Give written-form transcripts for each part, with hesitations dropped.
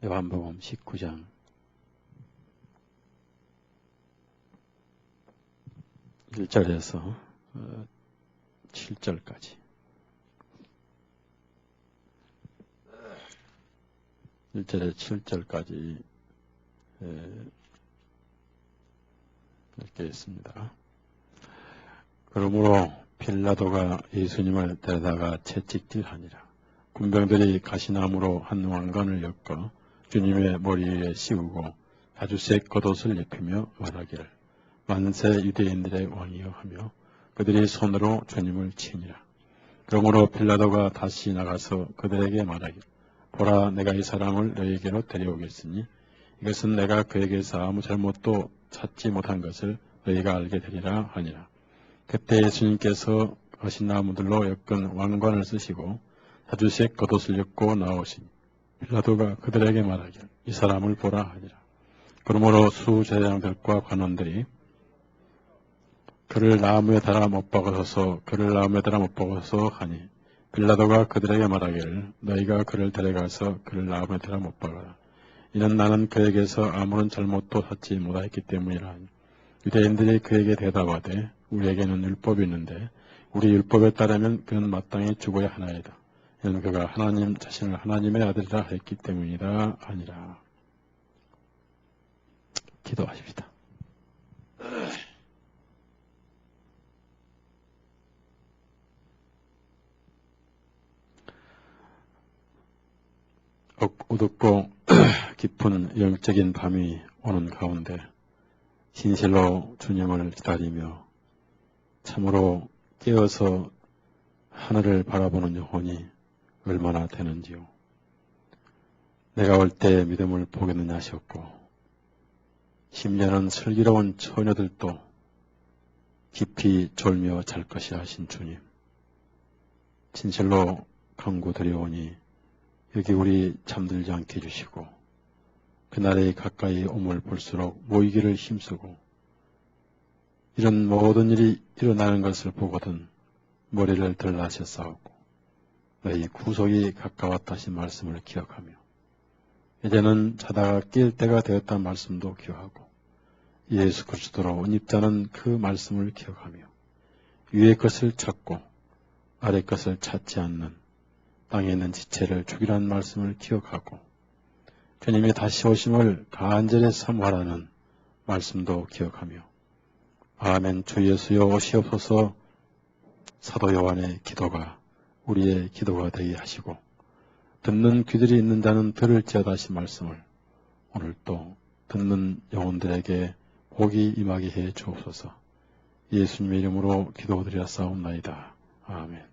요한복음 19장 1절에서 7절까지 1절에서 7절까지 읽겠습니다. 그러므로 빌라도가 예수님을 데려다가 채찍질하니라. 군병들이 가시나무로 한 왕관을 엮어 주님의 머리 위에 씌우고 자주색 겉옷을 입히며 말하기를 만세 유대인들의 왕이여 하며 그들이 손으로 주님을 치니라. 그러므로 빌라도가 다시 나가서 그들에게 말하기를 보라, 내가 이 사람을 너희에게로 데려오겠으니 이것은 내가 그에게서 아무 잘못도 찾지 못한 것을 너희가 알게 되리라 하니라. 그때 예수님께서 가시나무들로 엮은 왕관을 쓰시고 자주색 겉옷을 입고 나오시니 빌라도가 그들에게 말하기를 이 사람을 보라 하니라. 그러므로 수제장들과 관원들이 그를 나무에 달아 못 박아서 하니 빌라도가 그들에게 말하기를 너희가 그를 데려가서 그를 나무에 달아 못 박아라. 이는 나는 그에게서 아무런 잘못도 찾지 못하였기 때문이라 하니 유대인들이 그에게 대답하되 우리에게는 율법이 있는데 우리 율법에 따르면 그는 마땅히 죽어야 하나이다. 이는 그가 하나님 자신을 하나님의 아들이라 했기 때문이다 하니라. 기도하십시다. 어둡고 깊은 영적인 밤이 오는 가운데 진실로 주님을 기다리며 참으로 깨어서 하늘을 바라보는 영혼이 얼마나 되는지요. 내가 올 때 믿음을 보겠느냐 하셨고 10년은 슬기로운 처녀들도 깊이 졸며 잘 것이라 하신 주님, 진실로 간구드려오니 여기 우리 잠들지 않게 해주시고 그날이 가까이 오물 볼수록 모이기를 힘쓰고 이런 모든 일이 일어나는 것을 보거든 머리를 들라하셨사오고 너희 구속이 가까웠다 하신 말씀을 기억하며 이제는 자다가 깰 때가 되었다는 말씀도 기억하고 예수 그리스도로 옷 입자는 그 말씀을 기억하며 위의 것을 찾고 아래 것을 찾지 않는 땅에 있는 지체를 죽이라는 말씀을 기억하고 주님이 다시 오심을 간절히 사모하라는 말씀도 기억하며 아멘 주 예수여 오시옵소서 사도 요한의 기도가 우리의 기도가 되게 하시고 듣는 귀들이 있는 자는 들을지어다 하신 말씀을 오늘 또 듣는 영혼들에게 복이 임하게 해 주옵소서. 예수님의 이름으로 기도드렸사옵나이다. 아멘.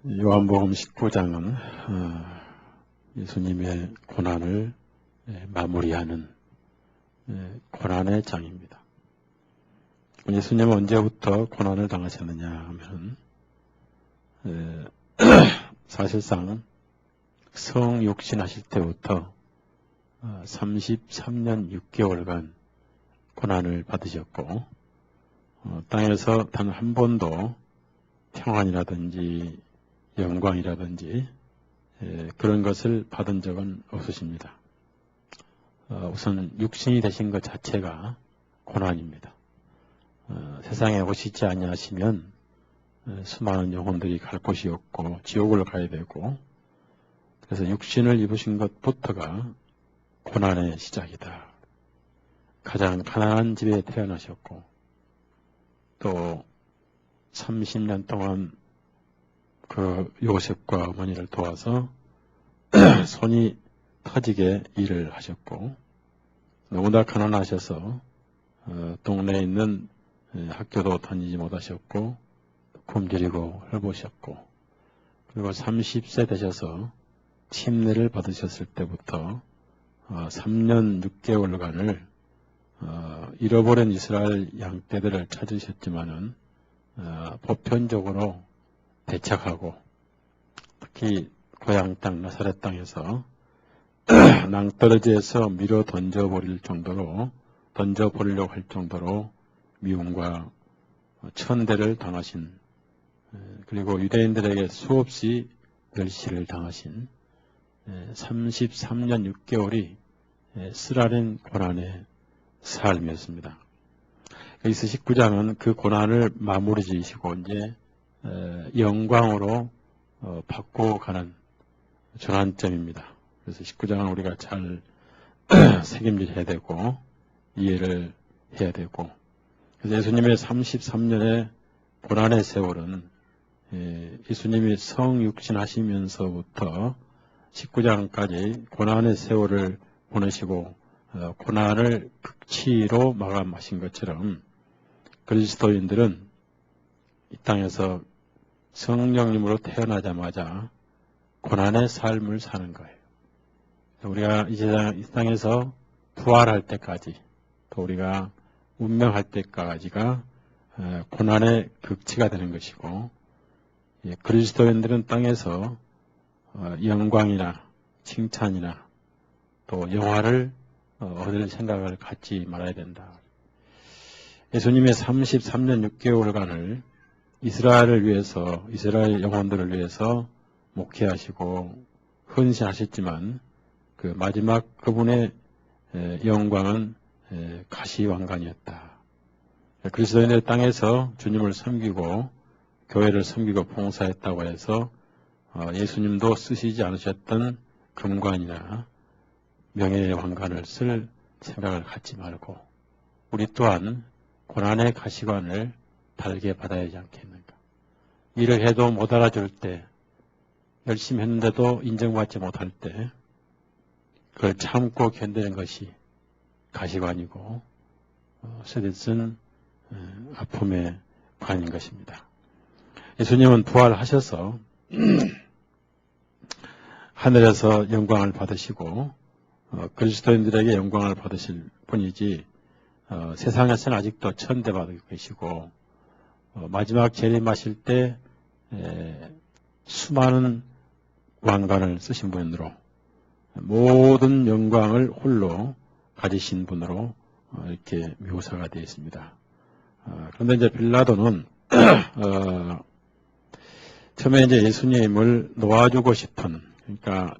요한복음 19장은 예수님의 고난을 마무리하는 고난의 장입니다. 예수님은 언제부터 고난을 당하셨느냐 하면 사실상 성육신하실 때부터 33년 6개월간 고난을 받으셨고 땅에서 단 한 번도 평안이라든지 영광이라든지 그런 것을 받은 적은 없으십니다. 우선 육신이 되신 것 자체가 고난입니다. 세상에 오시지 아니하시면 수많은 영혼들이 갈 곳이 없고 지옥을 가야 되고 그래서 육신을 입으신 것부터가 고난의 시작이다. 가장 가난한 집에 태어나셨고 또 30년 동안 그 요셉과 어머니를 도와서 손이 터지게 일을 하셨고 너무나 가난하셔서 동네에 있는 학교도 다니지 못하셨고 굶주리고 헐보셨고 그리고 30세 되셔서 침례를 받으셨을 때부터 3년 6개월간을 잃어버린 이스라엘 양떼들을 찾으셨지만은 보편적으로 대적하고 특히 고향 땅 나사렛 땅에서 낭떠러지에서 밀어 던져버리려고 할 정도로 미움과 천대를 당하신, 그리고 유대인들에게 수없이 멸시를 당하신 33년 6개월이 쓰라린 고난의 삶이었습니다. 여기서 19장은 그 고난을 마무리 지으시고 이제 영광으로 바꿔가는 전환점입니다. 그래서 19장은 우리가 잘 책임져야 되고 이해를 해야 되고, 그래서 예수님의 33년의 고난의 세월은 예수님이 성육신하시면서부터 19장까지 고난의 세월을 보내시고 고난을 극치로 마감하신 것처럼 그리스도인들은 이 땅에서 성령님으로 태어나자마자 고난의 삶을 사는 거예요. 우리가 이 땅에서 부활할 때까지, 또 우리가 운명할 때까지가 고난의 극치가 되는 것이고, 그리스도인들은 땅에서 영광이나 칭찬이나 또 영화를 얻을 생각을 갖지 말아야 된다. 예수님의 33년 6개월간을 이스라엘을 위해서, 이스라엘 영혼들을 위해서 목회하시고 헌신하셨지만 그 마지막 그분의 영광은 가시왕관이었다. 그리스도인의 땅에서 주님을 섬기고 교회를 섬기고 봉사했다고 해서 예수님도 쓰시지 않으셨던 금관이나 명예의 왕관을 쓸 생각을 갖지 말고 우리 또한 고난의 가시관을 달게 받아야 하지 않겠는가. 일을 해도 못 알아줄 때, 열심히 했는데도 인정받지 못할 때 그걸 참고 견디는 것이 가시관이고 스데슨 아픔의 관인 것입니다. 예수님은 부활하셔서 하늘에서 영광을 받으시고 그리스도인들에게 영광을 받으실 분이지 세상에서는 아직도 천대받고 계시고 마지막 재림하실 때 수많은 왕관을 쓰신 분으로 모든 영광을 홀로 가지신 분으로 이렇게 묘사가 되어 있습니다. 그런데 이제 빌라도는 처음에 이제 예수님을 놓아주고 싶은, 그러니까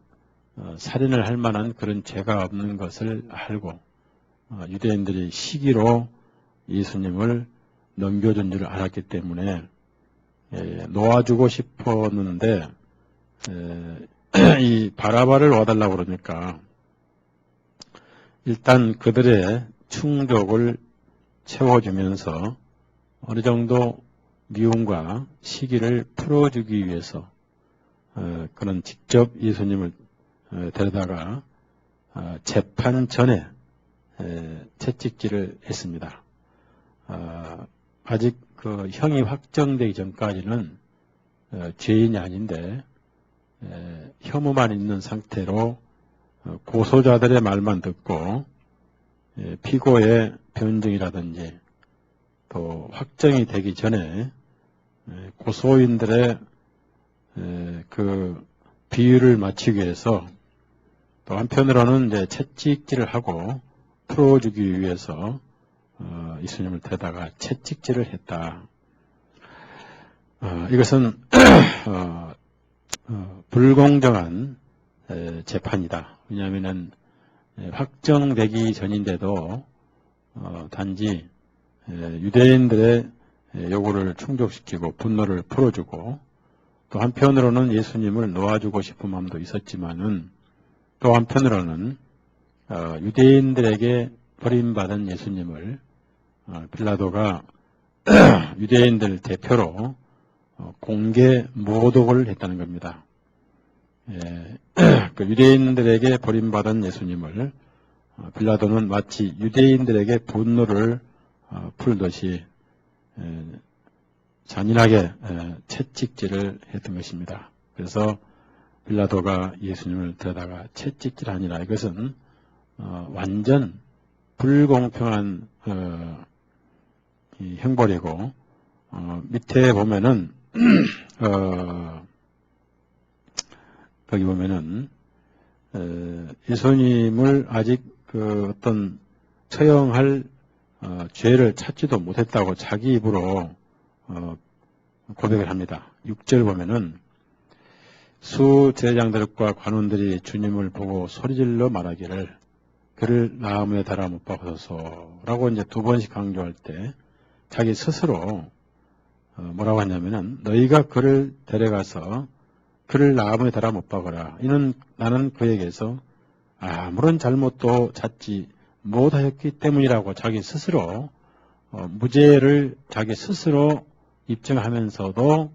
살인을 할 만한 그런 죄가 없는 것을 알고 유대인들이 시기로 예수님을 넘겨준 줄 알았기 때문에 놓아주고 싶었는데 이 바라바를 와달라고 그러니까 일단 그들의 충족을 채워주면서 어느 정도 미움과 시기를 풀어주기 위해서 그는 직접 예수님을 데려다가 재판 전에 채찍질을 했습니다. 아직 그 형이 확정되기 전까지는 죄인이 아닌데 혐오만 있는 상태로 고소자들의 말만 듣고 피고의 변증이라든지 또 확정이 되기 전에 고소인들의 그 비율을 맞추기 위해서 또 한편으로는 이제 채찍질을 하고 풀어주기 위해서 예수님을 데다가 채찍질을 했다. 이것은 불공정한 재판이다. 왜냐하면 확정되기 전인데도 단지 유대인들의 요구를 충족시키고 분노를 풀어주고 또 한편으로는 예수님을 놓아주고 싶은 마음도 있었지만은 또 한편으로는 유대인들에게 버림받은 예수님을 빌라도가 유대인들 대표로 공개 모독을 했다는 겁니다. 그 유대인들에게 버림받은 예수님을 빌라도는 마치 유대인들에게 분노를 풀듯이 잔인하게 채찍질을 했던 것입니다. 그래서 빌라도가 예수님을 데려다가 채찍질 아니라 이것은 완전 불공평한 이 형벌이고 밑에 보면은 거기 보면은 예수님을 아직 그 어떤 처형할 죄를 찾지도 못했다고 자기 입으로 고백을 합니다. 6절 보면은 수제장들과 관원들이 주님을 보고 소리질러 말하기를 그를 나무에 달아 못 박아서라고 이제 두 번씩 강조할 때 자기 스스로 뭐라고 하냐면은 너희가 그를 데려가서 그를 나무에 달아 못 박아라. 이는 나는 그에게서 아무런 잘못도 찾지 못하였기 때문이라고 자기 스스로 무죄를 자기 스스로 입증하면서도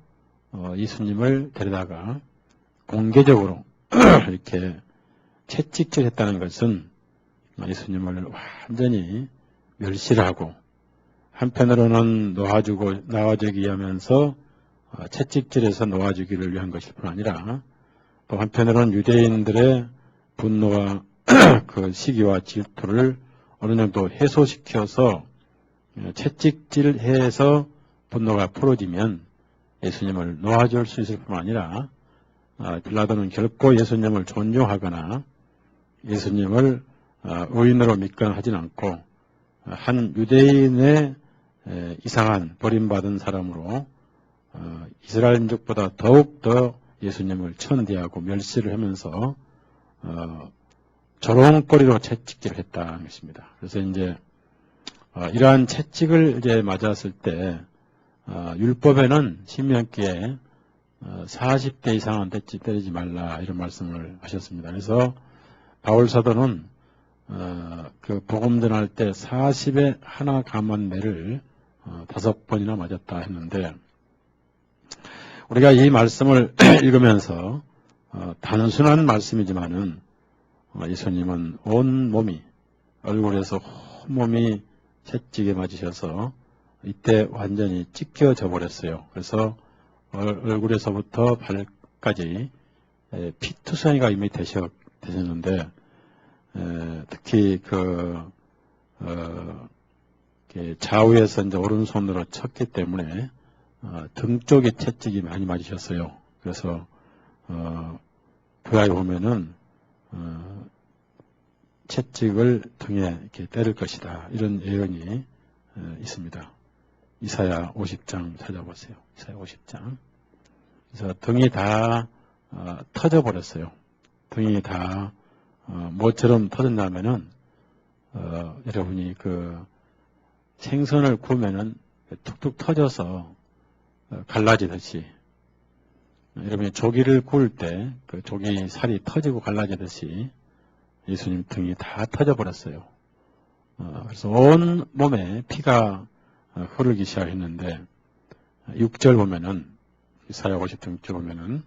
예수님을 데려다가 공개적으로 이렇게 채찍질했다는 것은 예수님을 완전히 멸시를 하고 한편으로는 놓아주기 위하면서 채찍질해서 놓아주기를 위한 것일 뿐 아니라 또 한편으로는 유대인들의 분노와 그 시기와 질투를 어느 정도 해소시켜서 채찍질해서 분노가 풀어지면 예수님을 놓아줄 수 있을 뿐 아니라 빌라도는 결코 예수님을 존중하거나 예수님을 의인으로 믿거나 하진 않고 한 유대인의 이상한 버림받은 사람으로 이스라엘 민족보다 더욱 더 예수님을 천대하고 멸시를 하면서 조롱거리로 채찍질을 했다는 것입니다. 그래서 이제 이러한 채찍을 이제 맞았을 때 율법에는 신명기에 40대 이상은 때리지 말라 이런 말씀을 하셨습니다. 그래서 바울 사도는 그 복음 전할 때 40에 하나 감한 매를 5번이나 맞았다 했는데 우리가 이 말씀을 읽으면서 단순한 말씀이지만은 예수님은 온 몸이 얼굴에서 온몸이 채찍에 맞으셔서 이때 완전히 찢겨져 버렸어요. 그래서 얼굴에서부터 발까지 피투성이가 이미 되셨는데 특히 좌우에서 이제 오른손으로 쳤기 때문에 등 쪽에 채찍이 많이 맞으셨어요. 그래서 부하에 보면은 채찍을 등에 이렇게 때릴 것이다 이런 예언이 있습니다. 이사야 50장 찾아보세요. 이사야 50장. 그래서 등이 다 터져 버렸어요. 등이 다 뭐처럼 터졌냐면은 여러분이 그 생선을 구우면은 툭툭 터져서 갈라지듯이 여러분이 조기를 구울 때 그 조기 살이 터지고 갈라지듯이 예수님 등이 다 터져 버렸어요. 그래서 온 몸에 피가 흐르기 시작했는데 6절 보면은 이사야 50장 6절 보면은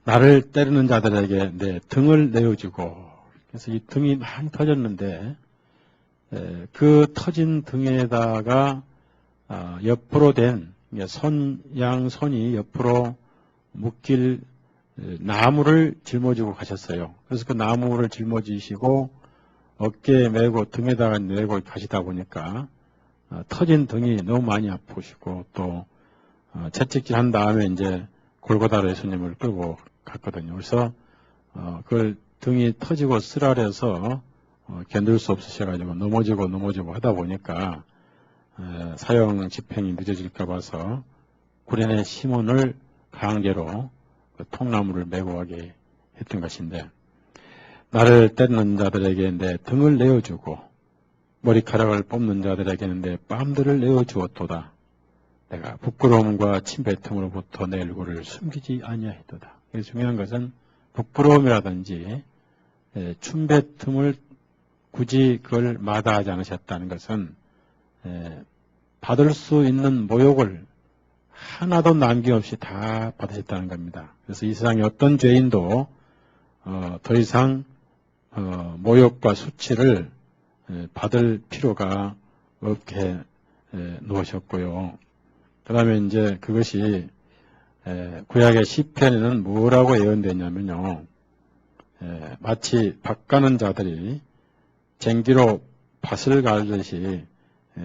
나를 때리는 자들에게 내 등을 내어주고 그래서 이 등이 많이 터졌는데 그 터진 등에다가 옆으로 된 양손이 옆으로 묶일 나무를 짊어지고 가셨어요. 그래서 그 나무를 짊어지시고 어깨에 메고 등에다가 메고 가시다 보니까 터진 등이 너무 많이 아프시고 또 채찍질 한 다음에 이제 골고다로 예수님을 끌고 갔거든요. 그래서 그걸 등이 터지고 쓰라려서 견딜 수 없으셔가지고 넘어지고 하다 보니까 사형 집행이 늦어질까 봐서 구레네 시몬을 강제로 그 통나무를 메고 가게 했던 것인데 나를 때리는 자들에게 내 등을 내어주고 머리카락을 뽑는 자들에게는 내 뺨들을 내어주었도다. 내가 부끄러움과 침뱉음으로부터 내 얼굴을 숨기지 아니하였도다. 중요한 것은 부끄러움이라든지 침뱉음을 굳이 그걸 마다하지 않으셨다는 것은 받을 수 있는 모욕을 하나도 남김없이 다 받으셨다는 겁니다. 그래서 이 세상에 어떤 죄인도 더 이상 모욕과 수치를 받을 필요가 없게 놓으셨고요. 그 다음에 이제 그것이 구약의 시편에는 뭐라고 예언되냐면요. 마치 밭 가는 자들이 쟁기로 밭을 갈듯이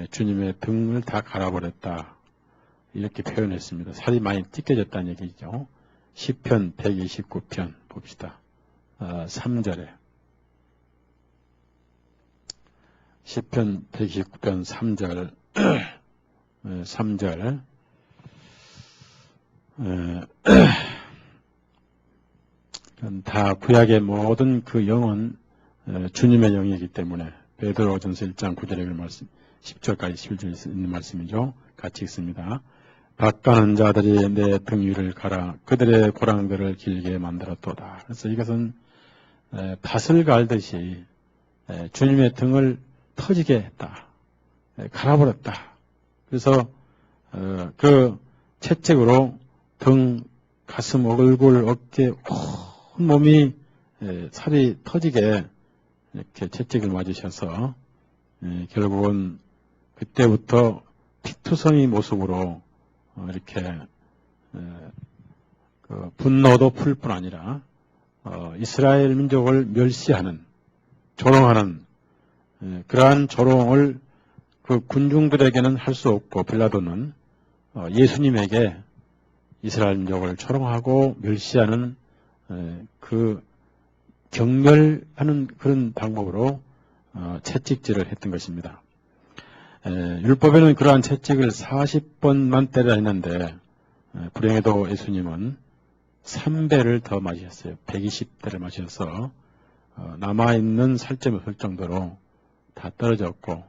주님의 등을 다 갈아버렸다. 이렇게 표현했습니다. 살이 많이 찢겨졌다는 얘기죠. 시편 129편 봅시다. 3절에 시편 129편 3절 3절 다 구약의 모든 그 영은 주님의 영이기 때문에 베드로전서 1장 9절의 말씀 10절까지 11절 있는 말씀이죠. 같이 읽습니다. 밭가는 자들이 내 등 위를 갈아 그들의 고랑들을 길게 만들었도다. 그래서 이것은 밭을 갈듯이 주님의 등을 터지게 했다. 갈아버렸다. 그래서 그 채찍으로 등, 가슴, 얼굴, 어깨 온 몸이 살이 터지게 이렇게 채찍을 맞으셔서 결국은 그때부터 피투성이 모습으로 이렇게 그 분노도 풀 뿐 아니라 이스라엘 민족을 멸시하는 조롱하는 그러한 조롱을 그 군중들에게는 할 수 없고 빌라도는 예수님에게 이스라엘 민족을 조롱하고 멸시하는 그 경멸하는 그런 방법으로 채찍질을 했던 것입니다. 율법에는 그러한 채찍을 40번만 때려 했는데 불행히도 예수님은 3배를 더 맞으셨어요. 120대를 맞으셔서 남아있는 살점이 없을 정도로 다 떨어졌고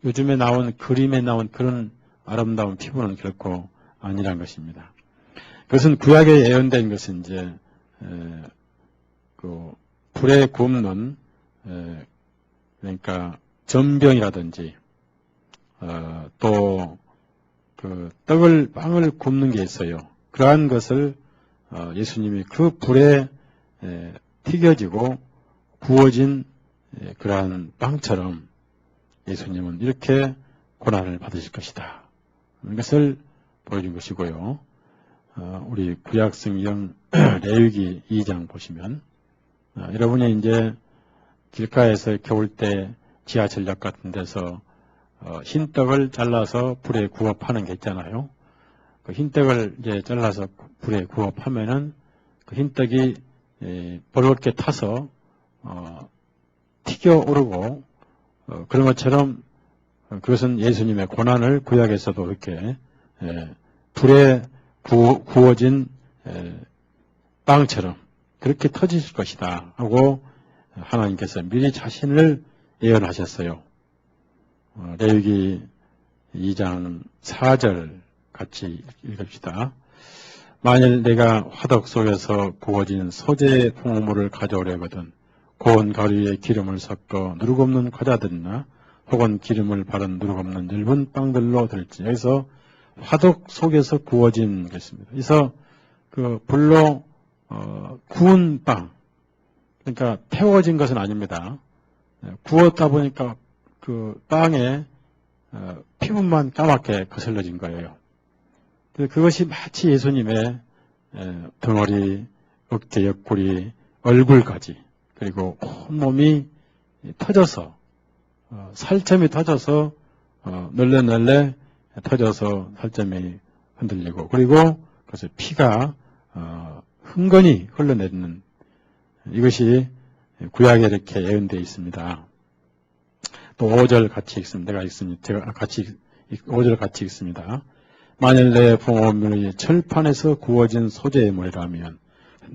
요즘에 나온 그림에 나온 그런 아름다운 피부는 결코 아니란 것입니다. 그것은 구약에 예언된 것은 이제 그 불에 굽는 그러니까 전병이라든지 또 그 빵을 굽는 게 있어요. 그러한 것을 예수님이 그 불에 튀겨지고 구워진 그러한 빵처럼 예수님은 이렇게 고난을 받으실 것이다. 이것을 보여준 것이고요. 우리 구약성경 레위기 2장 보시면 여러분이 이제 길가에서 겨울 때 지하철역 같은 데서 흰떡을 잘라서 불에 구워 파는 게 있잖아요. 그 흰떡을 이제 잘라서 불에 구워 파면은 그 흰떡이 벌겋게 타서 튀겨 오르고 그런 것처럼 그것은 예수님의 고난을 구약에서도 이렇게 불에 구워진 빵처럼 그렇게 터질 것이다 하고 하나님께서 미리 자신을 예언하셨어요. 레위기 2장 4절 같이 읽읍시다. 만일 내가 화덕 속에서 구워진 소재의 풍물을 가져오려거든 고운 가루에 기름을 섞어 누룩 없는 과자들이나 혹은 기름을 바른 누룩 없는 얇은 빵들로 들지. 여기서 화덕 속에서 구워진 것입니다. 그래서 그 불로 구운 빵, 그러니까 태워진 것은 아닙니다. 구웠다 보니까 그 빵에 피부만 까맣게 거슬러진 거예요. 그것이 마치 예수님의 덩어리, 어깨, 옆구리, 얼굴까지 그리고 온몸이 터져서 살점이 터져서 널레널레 터져서 살점이 흔들리고 그리고 그래서 피가 흥건히 흘러내리는 이것이 구약에 이렇게 예언되어 있습니다. 또 5절 같이 읽습니다. 제가 같이 5절 같이 읽습니다. 만일 내 부모님이 철판에서 구워진 소재의 물이라면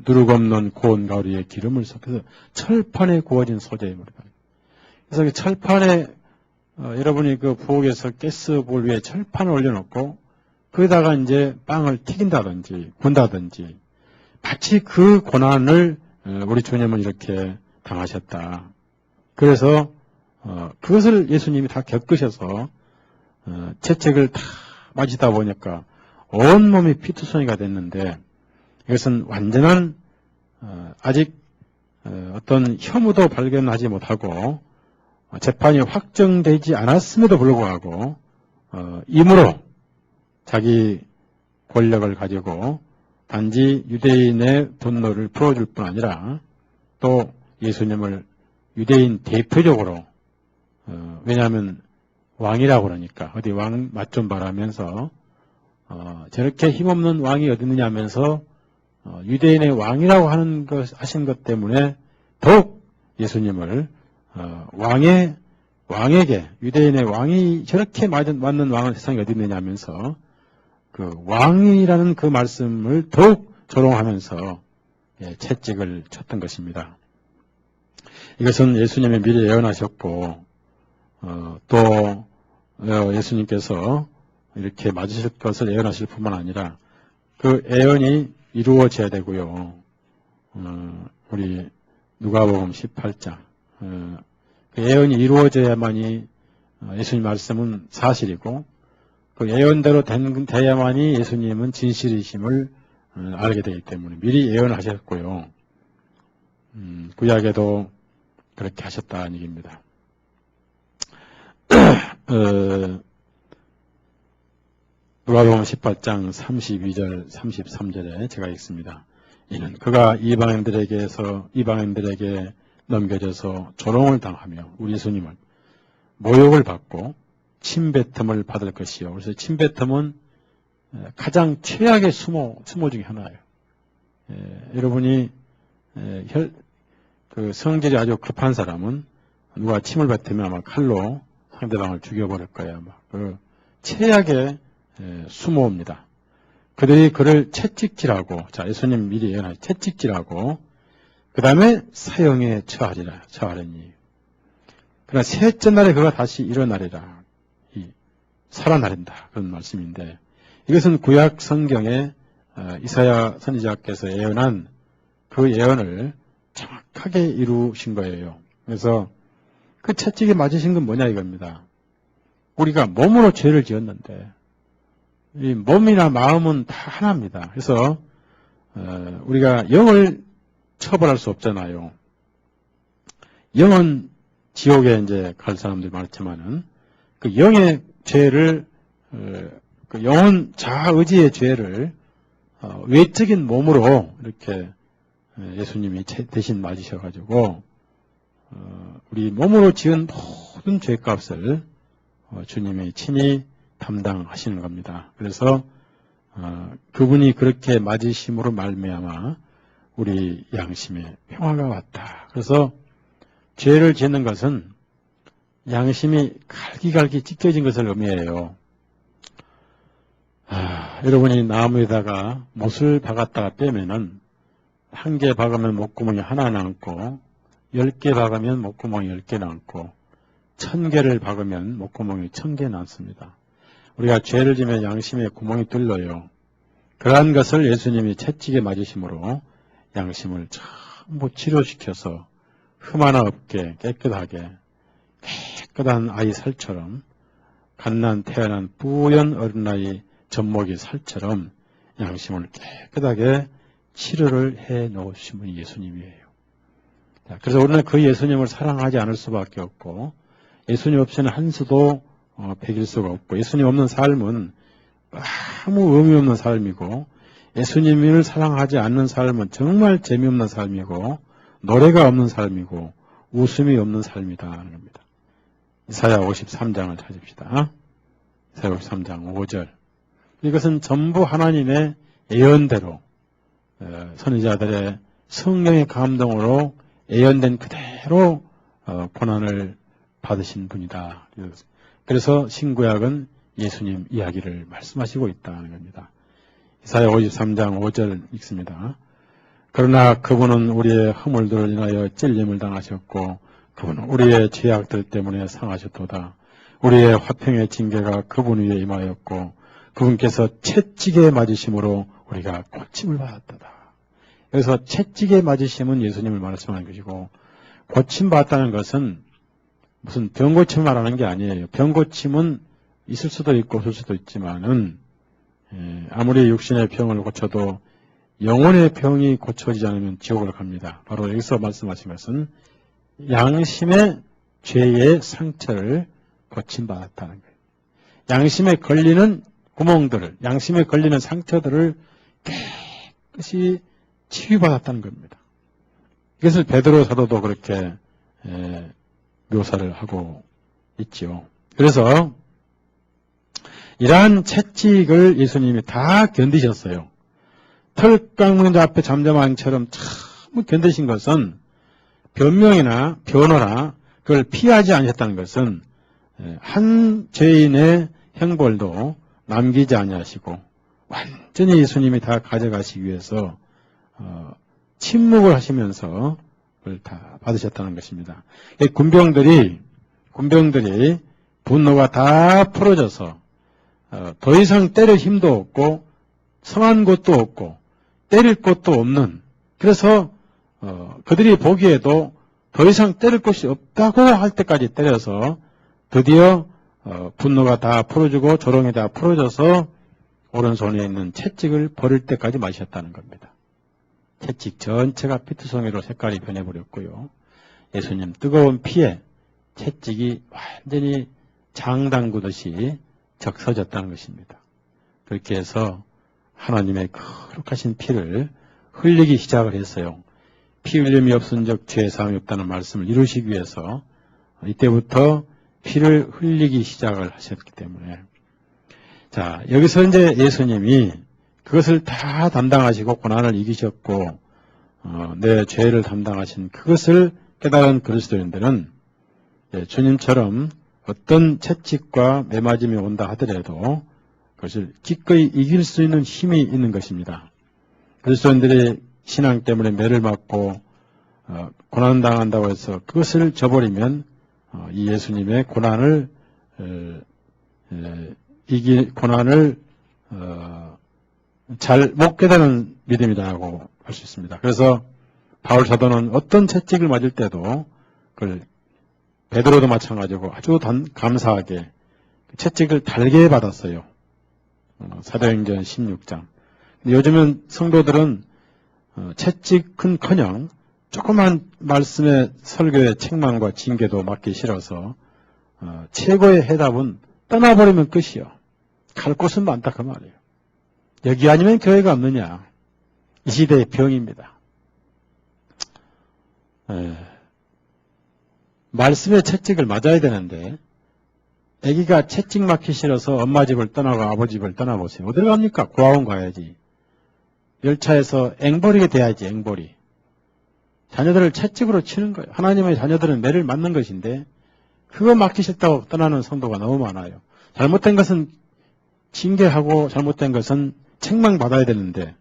누룩 없는 고운 가루에 기름을 섞어서 철판에 구워진 소재의 물이다. 그래서 그 철판에 여러분이 그 부엌에서 가스불 위에 철판을 올려놓고 거기다가 이제 빵을 튀긴다든지 군다든지 마치 그 고난을 우리 주님은 이렇게 당하셨다. 그래서 그것을 예수님이 다 겪으셔서 채찍을 다 맞이다 보니까 온몸이 피투성이가 됐는데 이것은 완전한 아직 어떤 혐오도 발견하지 못하고 재판이 확정되지 않았음에도 불구하고 임으로 자기 권력을 가지고 단지 유대인의 분노를 풀어줄 뿐 아니라 또 예수님을 유대인 대표적으로 왜냐하면 왕이라고 그러니까 어디 왕 맛 좀 바라면서 저렇게 힘없는 왕이 어디 있느냐 하면서 유대인의 왕이라고 하신 것 때문에 더욱 예수님을 왕의 왕에게, 유대인의 왕이 저렇게 맞는 왕은 세상에 어디 있느냐 하면서 그 왕이라는 그 말씀을 더욱 조롱하면서 채찍을 쳤던 것입니다. 이것은 예수님이 미리 예언하셨고 또 예수님께서 이렇게 맞으실 것을 예언하실 뿐만 아니라 그 예언이 이루어져야 되고요. 우리 누가복음 18장 그 예언이 이루어져야만이 예수님 말씀은 사실이고 그 예언대로 돼야만이 예수님은 진실이심을 알게 되기 때문에 미리 예언하셨고요. 구약에도 그렇게 하셨다는 얘기입니다. 누가복음 18장 32절 33절에 제가 읽습니다. 이는 그가 이방인들에게 넘겨져서 조롱을 당하며 우리 예수님은 모욕을 받고 침뱉음을 받을 것이요. 그래서 침뱉음은 가장 최악의 수모 중에 하나예요. 여러분이 그 성질이 아주 급한 사람은 누가 침을 뱉으면 아마 칼로 상대방을 죽여버릴 거예요. 아마 그 최악의 수모입니다. 그들이 그를 채찍질하고, 자 예수님 미리 예언하신 채찍질하고 그 다음에 사형에 처하리니. 그러나 셋째 날에 그가 다시 일어나리라. 살아나린다. 그런 말씀인데 이것은 구약 성경에 이사야 선지자께서 예언한 그 예언을 정확하게 이루신 거예요. 그래서 그 채찍에 맞으신 건 뭐냐 이겁니다. 우리가 몸으로 죄를 지었는데 이 몸이나 마음은 다 하나입니다. 그래서 우리가 영을 처벌할 수 없잖아요. 영은 지옥에 이제 갈 사람들이 많지만은 그 영의 죄를 그 영혼 자의지의 죄를 외적인 몸으로 이렇게 예수님이 대신 맞으셔가지고 우리 몸으로 지은 모든 죄값을 주님이 친히 담당하시는 겁니다. 그래서 그분이 그렇게 맞으심으로 말미암아 우리 양심에 평화가 왔다. 그래서 죄를 짓는 것은 양심이 갈기갈기 찢겨진 것을 의미해요. 여러분이 나무에다가 못을 박았다가 빼면은 1개 박으면 목구멍이 하나 남고 10개 박으면 목구멍이 10개 남고 1000개를 박으면 목구멍이 1000개 남습니다. 우리가 죄를 지면 양심에 구멍이 뚫려요. 그러한 것을 예수님이 채찍에 맞으심으로 양심을 전부 치료시켜서 흠 하나 없게 깨끗한 아이 살처럼 갓난 태어난 뿌연 어린아이 젖먹이 살처럼 양심을 깨끗하게 치료를 해 놓으신 분이 예수님이에요. 그래서 우리는 그 예수님을 사랑하지 않을 수밖에 없고 예수님 없이는 한 수도 베길 수가 없고 예수님 없는 삶은 아무 의미 없는 삶이고 예수님을 사랑하지 않는 삶은 정말 재미없는 삶이고 노래가 없는 삶이고 웃음이 없는 삶이다 하는 겁니다. 이사야 53장을 찾읍시다. 이사야 53장 5절. 이것은 전부 하나님의 예언대로 선지자들의 성령의 감동으로 예언된 그대로 고난을 받으신 분이다. 그래서 신구약은 예수님 이야기를 말씀하시고 있다는 겁니다. 이사야 53장 5절 읽습니다. 그러나 그분은 우리의 허물들을 인하여 찔림을 당하셨고 그분은 우리의 죄악들 때문에 상하셨도다. 우리의 화평의 징계가 그분 위에 임하였고 그분께서 채찍에 맞으심으로 우리가 고침을 받았다. 그래서 채찍에 맞으심은 예수님을 말씀하는 것이고 고침받았다는 것은 무슨 병고침을 말하는 게 아니에요. 병고침은 있을 수도 있고 없을 수도 있지만은 아무리 육신의 병을 고쳐도 영혼의 병이 고쳐지지 않으면 지옥을 갑니다. 바로 여기서 말씀하신 것은 양심의 죄의 상처를 고침받았다는 거예요. 양심에 걸리는 구멍들을, 양심에 걸리는 상처들을 깨끗이 치유받았다는 겁니다. 이것을 베드로 사도도 그렇게 묘사를 하고 있지요. 그래서 이러한 채찍을 예수님이 다 견디셨어요. 털 깎는 앞에 잠잠한처럼 참 견디신 것은 변명이나 변호나 그걸 피하지 않으셨다는 것은 한 죄인의 형벌도 남기지 아니하시고 완전히 예수님이 다 가져가시기 위해서 침묵을 하시면서 그걸 다 받으셨다는 것입니다. 군병들이 분노가 다 풀어져서 더 이상 때릴 힘도 없고 성한 곳도 없고 때릴 곳도 없는, 그래서 그들이 보기에도 더 이상 때릴 곳이 없다고 할 때까지 때려서 드디어 분노가 다 풀어지고 조롱이 다 풀어져서 오른손에 있는 채찍을 버릴 때까지 마셨다는 겁니다. 채찍 전체가 피투성이로 색깔이 변해버렸고요. 예수님 뜨거운 피에 채찍이 완전히 장 담그듯이 적셔졌다는 것입니다. 그렇게 해서 하나님의 거룩하신 피를 흘리기 시작을 했어요. 피 흘림이 없은즉 죄 사함이 없다는 말씀을 이루시기 위해서 이때부터 피를 흘리기 시작을 하셨기 때문에, 자, 여기서 이제 예수님이 그것을 다 담당하시고 고난을 이기셨고 내 죄를 담당하신 그것을 깨달은 그리스도인들은 주님처럼 어떤 채찍과 매맞음이 온다 하더라도 그것을 기꺼이 이길 수 있는 힘이 있는 것입니다. 그리스도인들이 신앙 때문에 매를 맞고 고난당한다고 해서 그것을 저버리면 이 예수님의 고난을 잘 못 깨닫는 믿음이라고 할 수 있습니다. 그래서 바울 사도는 어떤 채찍을 맞을 때도 그걸 베드로도 마찬가지고 아주 감사하게 채찍을 달게 받았어요. 사도행전 16장. 근데 요즘은 성도들은 채찍은커녕 조그만 말씀의 설교의 책망과 징계도 맞기 싫어서 최고의 해답은 떠나버리면 끝이요. 갈 곳은 많다 그 말이에요. 여기 아니면 교회가 없느냐. 이 시대의 병입니다. 말씀의 채찍을 맞아야 되는데 아기가 채찍 맞기 싫어서 엄마 집을 떠나고 아버지 집을 떠나보세요. 어디를 갑니까? 고아원 가야지. 열차에서 앵벌이게 돼야지. 앵벌이. 자녀들을 채찍으로 치는 거예요. 하나님의 자녀들은 매를 맞는 것인데 그거 맞기 싫다고 떠나는 성도가 너무 많아요. 잘못된 것은 징계하고 잘못된 것은 책망받아야 되는데,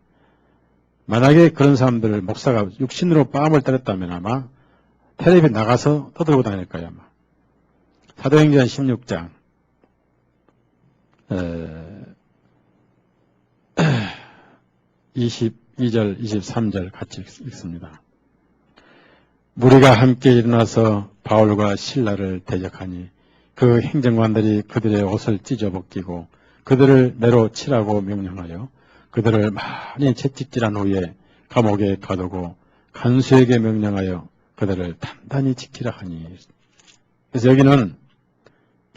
만약에 그런 사람들을 목사가 육신으로 뺨을 때렸다면 아마 텔레비에 나가서 떠들고 다닐 거예요. 아마. 사도행전 16장 22절 23절 같이 읽습니다. 무리가 함께 일어나서 바울과 실라를 대적하니 그 행정관들이 그들의 옷을 찢어벗기고 그들을 매로 치라고 명령하여 그들을 많이 채찍질한 후에 감옥에 가두고 간수에게 명령하여 그들을 단단히 지키라 하니. 그래서 여기는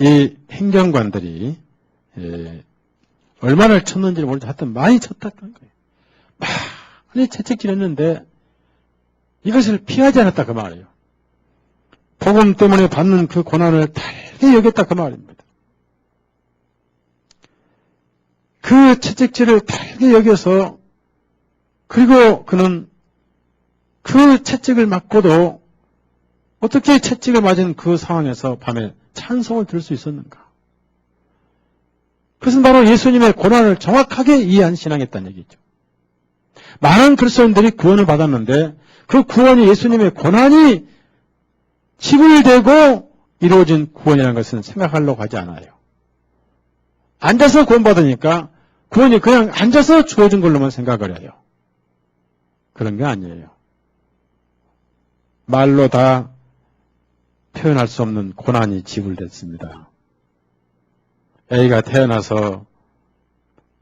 이 행정관들이 얼마나 쳤는지를 모르지 하여튼 많이 쳤다는 거예요. 많이 채찍질했는데 이것을 피하지 않았다 그 말이에요. 복음 때문에 받는 그 고난을 달게 여겼다 그 말입니다. 그 채찍질을 달게 여겨서, 그리고 그는 그 채찍을 맞고도 어떻게 채찍을 맞은 그 상황에서 밤에 찬송을 들을 수 있었는가? 그것은 바로 예수님의 고난을 정확하게 이해한 신앙이었다는 얘기죠. 많은 그리스도인들이 구원을 받았는데 그 구원이 예수님의 고난이 지불되고 이루어진 구원이라는 것은 생각하려고 하지 않아요. 앉아서 구원받으니까 구원이 그냥 앉아서 주어진 걸로만 생각을 해요. 그런 게 아니에요. 말로 다 표현할 수 없는 고난이 지불됐습니다. A가 태어나서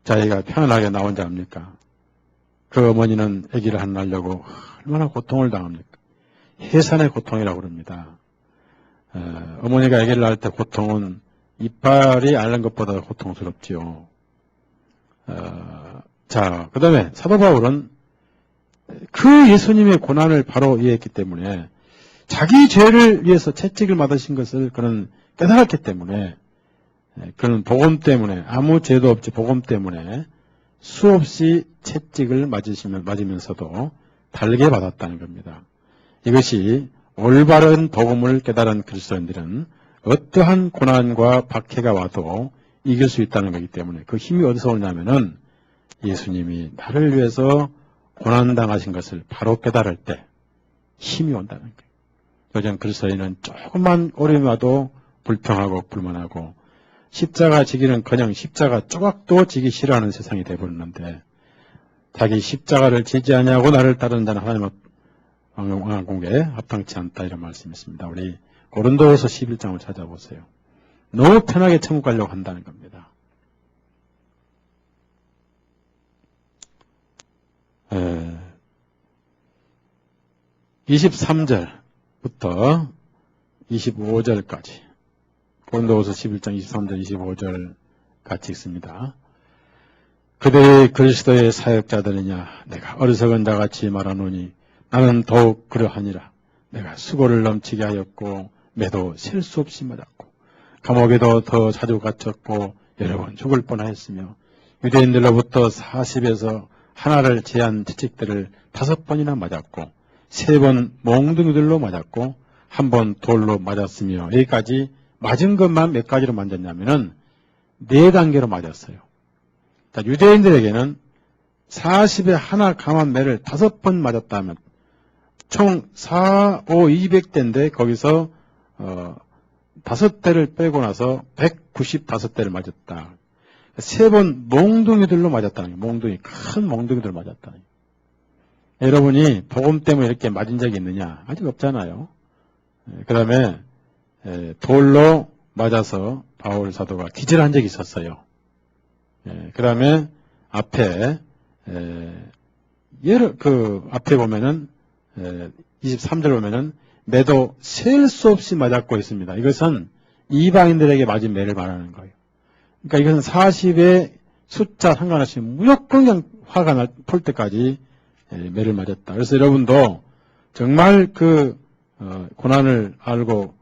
자기가 편안하게 나온 자 압니까? 그 어머니는 아기를 안 낳으려고 얼마나 고통을 당합니까? 해산의 고통이라고 그럽니다. 어머니가 아기를 낳을 때 고통은 이빨이 앓는 것보다 고통스럽지요. 자, 그 다음에 사도 바울은 그 예수님의 고난을 바로 이해했기 때문에 자기 죄를 위해서 채찍을 맞으신 것을 그는 깨달았기 때문에, 그는 복음 때문에, 아무 죄도 없지 복음 때문에 수없이 채찍을 맞으면서도 달게 받았다는 겁니다. 이것이 올바른 복음을 깨달은 그리스도인들은 어떠한 고난과 박해가 와도 이길 수 있다는 거기 때문에 그 힘이 어디서 오냐면은 예수님이 나를 위해서 고난당하신 것을 바로 깨달을 때 힘이 온다는 거예요. 요즘 그리스도인은 조금만 어려움이 와도 불평하고 불만하고 십자가 지기는 그냥 십자가 조각도 지기 싫어하는 세상이 되어버렸는데 자기 십자가를 지지 아니하고 나를 따르는 자는 하나님의 왕궁에 합당치 않다 이런 말씀이 있습니다. 우리 고린도후서 11장을 찾아보세요. 너무 편하게 천국 가려고 한다는 겁니다. 23절부터 25절까지 고린도후서 11장 23절 25절 같이 읽습니다. 그들이 그리스도의 사역자들이냐 내가 어리석은 자같이 말하노니 나는 더욱 그러하니라. 내가 수고를 넘치게 하였고 매도 셀 수 없이 맞았고 감옥에도 더 자주 갇혔고 여러 번 죽을 뻔하였으며 유대인들로부터 40에서 하나를 제한 채찍들을 5번이나 맞았고 3번 몽둥이들로 맞았고 1번 돌로 맞았으며 여기까지 맞은 것만 몇 가지로 맞았냐면은 4단계로 맞았어요. 자, 유대인들에게는 40에 하나 감한 매를 5번 맞았다면 총 4, 5, 200대인데 거기서 5대를 빼고 나서 195대를 맞았다. 3번 몽둥이들로 맞았다는 거예요. 몽둥이, 큰 몽둥이들 맞았다는 거예요. 여러분이 복음 때문에 이렇게 맞은 적이 있느냐? 아직 없잖아요. 그 다음에 돌로 맞아서 바울 사도가 기절한 적이 있었어요. 그 다음에 앞에 앞에 보면은 23절 보면은 매도 셀 수 없이 맞았고 있습니다. 이것은 이방인들에게 맞은 매를 말하는 거예요. 그러니까 이것은 40의 숫자 상관없이 무조건 그냥 화가 풀 때까지 매를 맞았다. 그래서 여러분도 정말 그 고난을 알고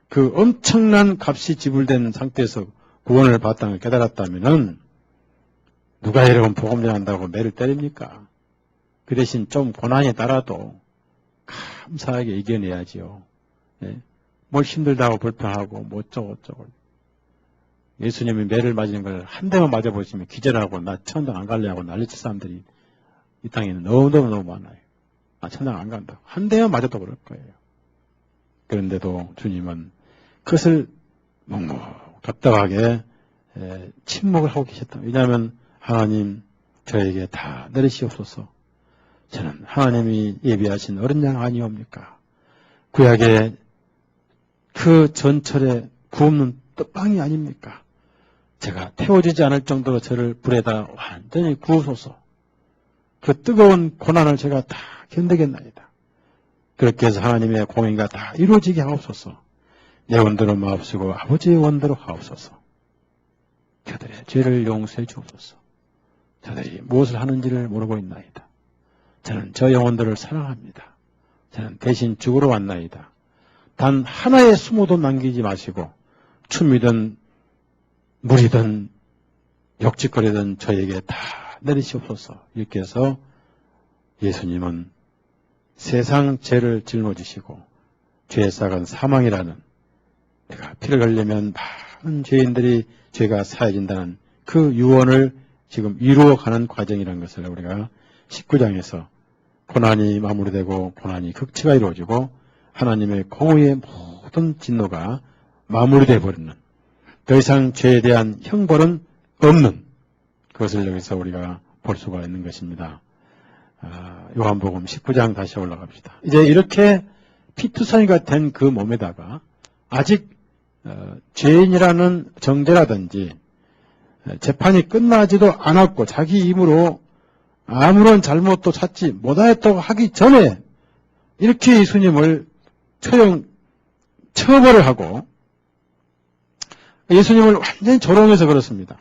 그 엄청난 값이 지불된 상태에서 구원을 받다는 걸 깨달았다면은 누가 여러분 복음 전한다고 매를 때립니까? 그 대신 좀 고난에 따라도 감사하게 이겨내야지요. 뭘 힘들다고 불평하고 뭐 어쩌고 예수님이 매를 맞는 걸 한 대만 맞아보시면 기절하고 나 천당 안 갈래 하고 난리칠 사람들이 이 땅에는 너무 많아요. 나 천당 안 간다고. 한 대만 맞아도 그럴 거예요. 그런데도 주님은 그것을 답답하게 침묵을 하고 계셨다. 왜냐하면 하나님 저에게 다 내리시옵소서. 저는 하나님이 예비하신 어린 양 아니옵니까? 구약의 그 전철에 구없는 떡방이 아닙니까? 제가 태워지지 않을 정도로 저를 불에다 완전히 구우소서. 그 뜨거운 고난을 제가 다 견디겠나이다. 그렇게 해서 하나님의 공의가 다 이루어지게 하옵소서. 내 원대로 마옵시고 아버지의 원대로 하옵소서. 저들의 죄를 용서해 주옵소서. 저들이 무엇을 하는지를 모르고 있나이다. 저는 저 영혼들을 사랑합니다. 저는 대신 죽으러 왔나이다. 단 하나의 수모도 남기지 마시고 춤이든 물이든 욕짓거리든 저에게 다 내리시옵소서. 이렇게 해서 예수님은 세상 죄를 짊어지시고 죄의 싹은 사망이라는 내가 피를 흘리면 많은 죄인들이 죄가 사해진다는 그 유언을 지금 이루어가는 과정이라는 것을 우리가 19장에서 고난이 마무리되고 고난이 극치가 이루어지고 하나님의 공의의 모든 진노가 마무리되어 버리는 더 이상 죄에 대한 형벌은 없는 그것을 여기서 우리가 볼 수가 있는 것입니다. 요한복음 19장 다시 올라갑시다. 이제 이렇게 피투성이가 된 그 몸에다가 아직 죄인이라는 정죄라든지 재판이 끝나지도 않았고 자기 힘으로 아무런 잘못도 찾지 못하였다고 하기 전에 이렇게 예수님을 처벌을 하고 예수님을 완전히 조롱해서 그렇습니다.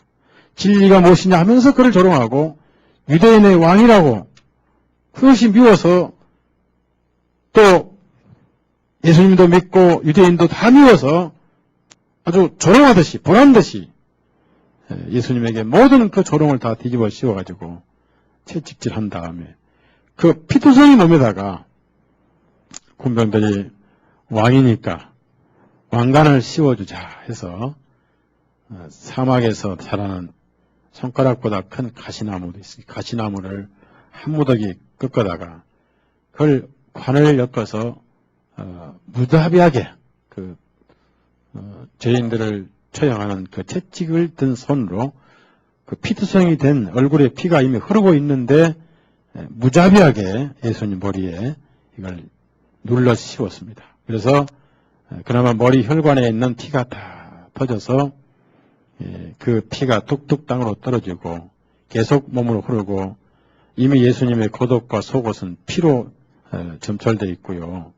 진리가 무엇이냐 하면서 그를 조롱하고 유대인의 왕이라고 그것이 미워서 또 예수님도 믿고 유대인도 다 미워서 아주 조롱하듯이 보란듯이 예수님에게 모든 그 조롱을 다 뒤집어 씌워가지고 채찍질한 다음에 그 피투성이 몸에다가 군병들이 왕이니까 왕관을 씌워주자 해서 사막에서 자라는 손가락보다 큰 가시나무도 있으니까 가시나무를 한 무더기 꺾어다가 그걸 관을 엮어서 무자비하게 그 죄인들을 처형하는 그 채찍을 든 손으로 그 피투성이 된 얼굴에 피가 이미 흐르고 있는데 무자비하게 예수님 머리에 이걸 눌러 씌웠습니다. 그래서 그나마 머리 혈관에 있는 피가 다 터져서 그 피가 뚝뚝 땅으로 떨어지고 계속 몸으로 흐르고 이미 예수님의 겉옷과 속옷은 피로 점철되어 있고요.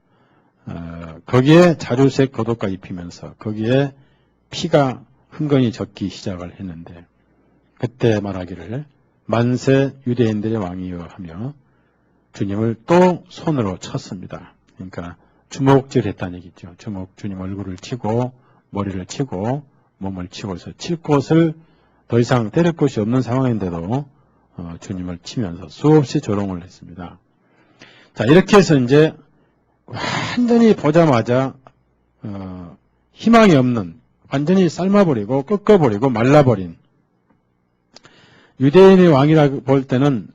거기에 자주색 겉옷과 입히면서 거기에 피가 흥건히 젖기 시작을 했는데 그때 말하기를 만세 유대인들의 왕이여 하며 주님을 또 손으로 쳤습니다. 그러니까 주먹질했다는 얘기죠. 주님 얼굴을 치고 머리를 치고 몸을 치고 해서 칠 곳을 더 이상 때릴 곳이 없는 상황인데도 주님을 치면서 수없이 조롱을 했습니다. 자, 이렇게 해서 이제 완전히 보자마자 희망이 없는 완전히 삶아버리고 꺾어버리고 말라버린 유대인의 왕이라고 볼 때는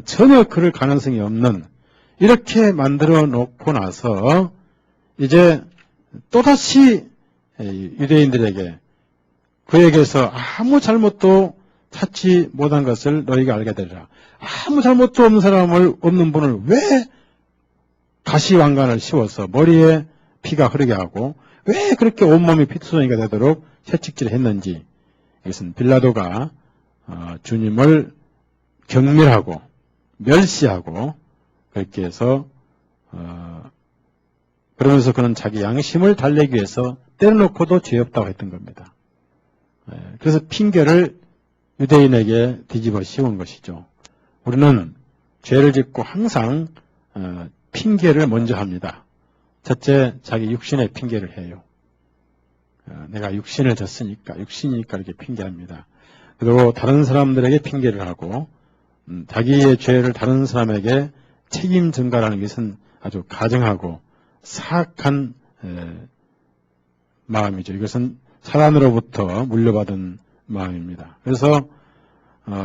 전혀 그럴 가능성이 없는 이렇게 만들어 놓고 나서 이제 또다시 유대인들에게 그에게서 아무 잘못도 찾지 못한 것을 너희가 알게 되리라. 아무 잘못도 없는 분을 왜 가시왕관을 씌워서 머리에 피가 흐르게 하고 왜 그렇게 온몸이 피투성이가 되도록 채찍질을 했는지 이것은 빌라도가 주님을 경멸하고 멸시하고 그렇게 해서 그러면서 그는 자기 양심을 달래기 위해서 때려놓고도 죄 없다고 했던 겁니다. 그래서 핑계를 유대인에게 뒤집어 씌운 것이죠. 우리는 죄를 짓고 항상 핑계를 먼저 합니다. 첫째, 자기 육신의 핑계를 해요. 내가 육신을 졌으니까, 육신이니까 이렇게 핑계합니다. 그리고 다른 사람들에게 핑계를 하고 자기의 죄를 다른 사람에게 책임 전가라는 것은 아주 가정하고 사악한 마음이죠. 이것은 사단으로부터 물려받은 마음입니다. 그래서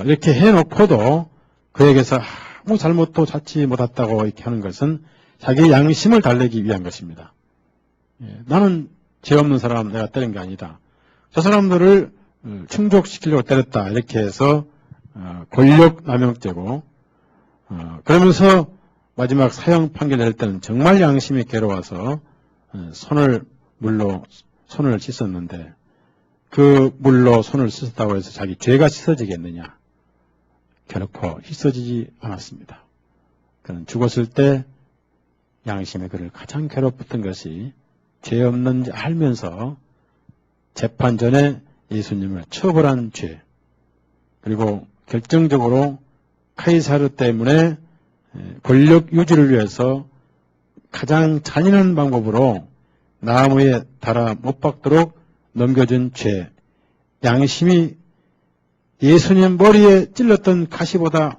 이렇게 해놓고도 그에게서 아무 잘못도 찾지 못했다고 이렇게 하는 것은 자기 양심을 달래기 위한 것입니다. 나는 죄 없는 사람 내가 때린 게 아니다. 저 사람들을 충족시키려고 때렸다. 이렇게 해서 권력 남용죄고 그러면서 마지막 사형 판결 낼 때는 정말 양심이 괴로워서 물로 손을 씻었는데 그 물로 손을 씻었다고 해서 자기 죄가 씻어지겠느냐? 결코 씻어지지 않았습니다. 그는 죽었을 때 양심의 그를 가장 괴롭혔던 것이 죄 없는지 알면서 재판 전에 예수님을 처벌한 죄, 그리고 결정적으로 카이사르 때문에 권력 유지를 위해서 가장 잔인한 방법으로 나무에 달아 못 박도록 넘겨준 죄, 양심이 예수님 머리에 찔렀던 가시보다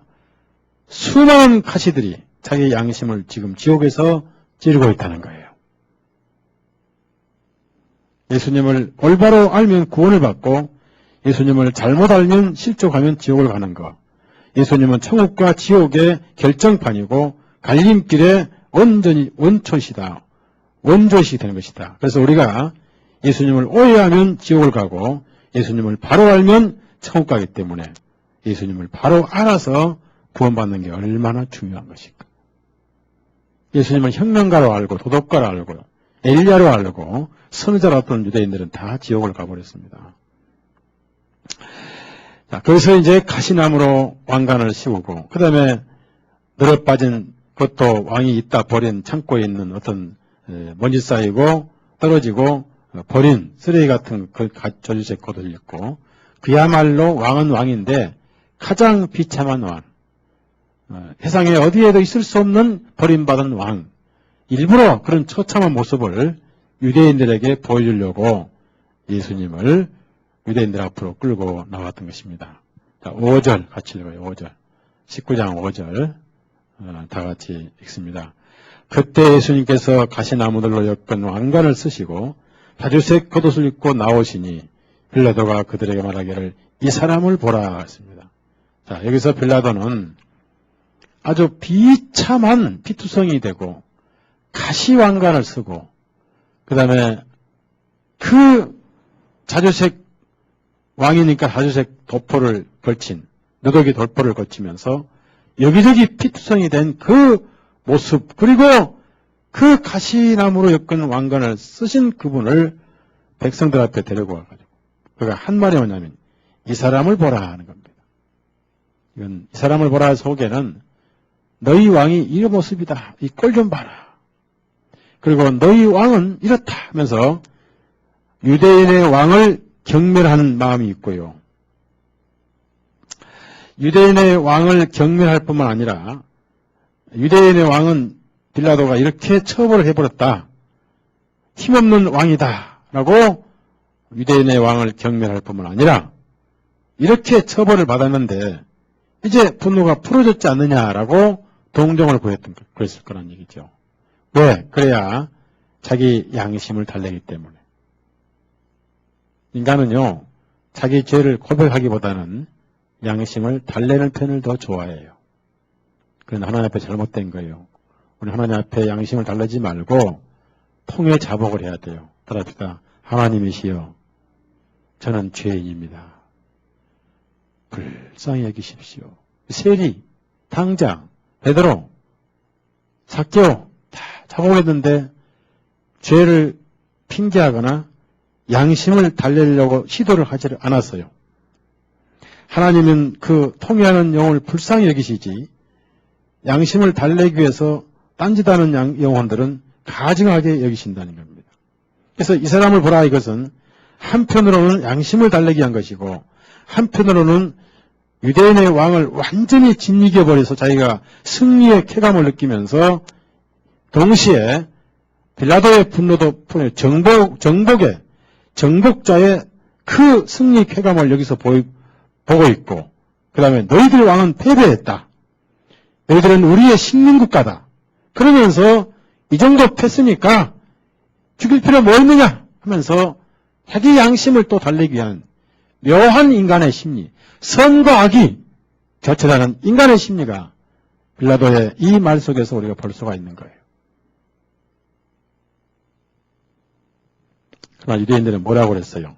수많은 가시들이 자기 양심을 지금 지옥에서 찌르고 있다는 거예요. 예수님을 올바로 알면 구원을 받고 예수님을 잘못 알면 실족하면 지옥을 가는 것. 예수님은 천국과 지옥의 결정판이고 갈림길의 원초시다. 원조시 되는 것이다. 그래서 우리가 예수님을 오해하면 지옥을 가고 예수님을 바로 알면 천국 가기 때문에 예수님을 바로 알아서 구원받는 게 얼마나 중요한 것일까. 예수님을 혁명가로 알고 도덕가로 알고 엘리야로 알고 선지자로 알던 유대인들은 다 지옥을 가버렸습니다. 자, 그래서 이제 가시나무로 왕관을 씌우고 그 다음에 늘어빠진 그것도 왕이 있다 버린 창고에 있는 어떤 먼지 쌓이고 떨어지고 버린 쓰레기 같은 그 저주색 겉을 입고 그야말로 왕은 왕인데 가장 비참한 왕, 세상에 어디에도 있을 수 없는 버림받은 왕, 일부러 그런 처참한 모습을 유대인들에게 보여주려고 예수님을 유대인들 앞으로 끌고 나왔던 것입니다. 자, 5절 같이 읽어요. 5절. 19장 5절 다 같이 읽습니다. 그때 예수님께서 가시나무들로 엮은 왕관을 쓰시고 자주색 겉옷을 입고 나오시니 빌라도가 그들에게 말하기를 이 사람을 보라 했습니다. 자, 여기서 빌라도는 아주 비참한 피투성이 되고 가시왕관을 쓰고 그 다음에 그 자주색 왕이니까 자주색 도포를 걸친 누더기 돌포를 거치면서 여기저기 피투성이 된 그 모습 그리고 그 가시나무로 엮은 왕관을 쓰신 그분을 백성들 앞에 데리고 와가지고 그가 한 말이 뭐냐면 이 사람을 보라 하는 겁니다. 이건 이 사람을 보라 속에는 너희 왕이 이 모습이다. 이 꼴 좀 봐라. 그리고 너희 왕은 이렇다 하면서 유대인의 왕을 경멸하는 마음이 있고요. 유대인의 왕을 경멸할 뿐만 아니라 유대인의 왕은 빌라도가 이렇게 처벌을 해버렸다. 힘없는 왕이다. 라고 유대인의 왕을 경멸할 뿐만 아니라 이렇게 처벌을 받았는데 이제 분노가 풀어졌지 않느냐라고 동정을 구했을 거란 얘기죠. 왜? 그래야 자기 양심을 달래기 때문에. 인간은요, 자기 죄를 고백하기보다는 양심을 달래는 편을 더 좋아해요. 그건 하나님 앞에 잘못된 거예요. 우리 하나님 앞에 양심을 달래지 말고 통회 자복을 해야 돼요. 따라합시다. 하나님이시여, 저는 죄인입니다. 불쌍히 여기십시오. 세리, 당장, 베드로, 삭개오 다 자복했는데 죄를 핑계하거나 양심을 달래려고 시도를 하지 않았어요. 하나님은 그 통회하는 영혼을 불쌍히 여기시지 양심을 달래기 위해서 딴짓하는 영혼들은 가증하게 여기신다는 겁니다. 그래서 이 사람을 보라 이것은 한편으로는 양심을 달래기 위한 것이고 한편으로는 유대인의 왕을 완전히 짓이겨버려서 자기가 승리의 쾌감을 느끼면서 동시에 빌라도의 분노도 정복자의 그 승리 쾌감을 여기서 보고 있고 그 다음에 너희들 왕은 패배했다. 너희들은 우리의 식민국가다. 그러면서 이 정도 패으니까 죽일 필요 뭐 있느냐 하면서 자기 양심을 또 달래기 위한 묘한 인간의 심리, 선과 악이 겹쳐다는 인간의 심리가 빌라도의 이 말 속에서 우리가 볼 수가 있는 거예요. 그러나 유대인들은 뭐라고 그랬어요?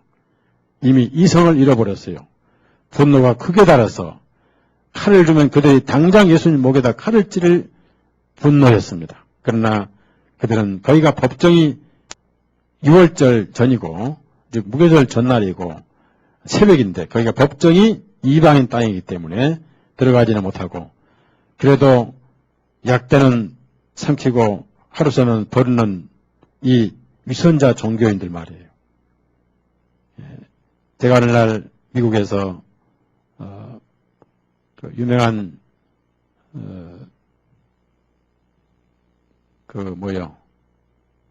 이미 이성을 잃어버렸어요. 분노가 크게 달아서 칼을 주면 그들이 당장 예수님 목에다 칼을 찌를 분노했습니다. 그러나 그들은 거기가 법정이 6월절 전이고 즉 무교절 전날이고 새벽인데 거기가 법정이 이방인 땅이기 때문에 들어가지는 못하고 그래도 약대는 삼키고 하루선은 버리는 이 위선자 종교인들 말이에요. 제가 어느 날 미국에서 그 유명한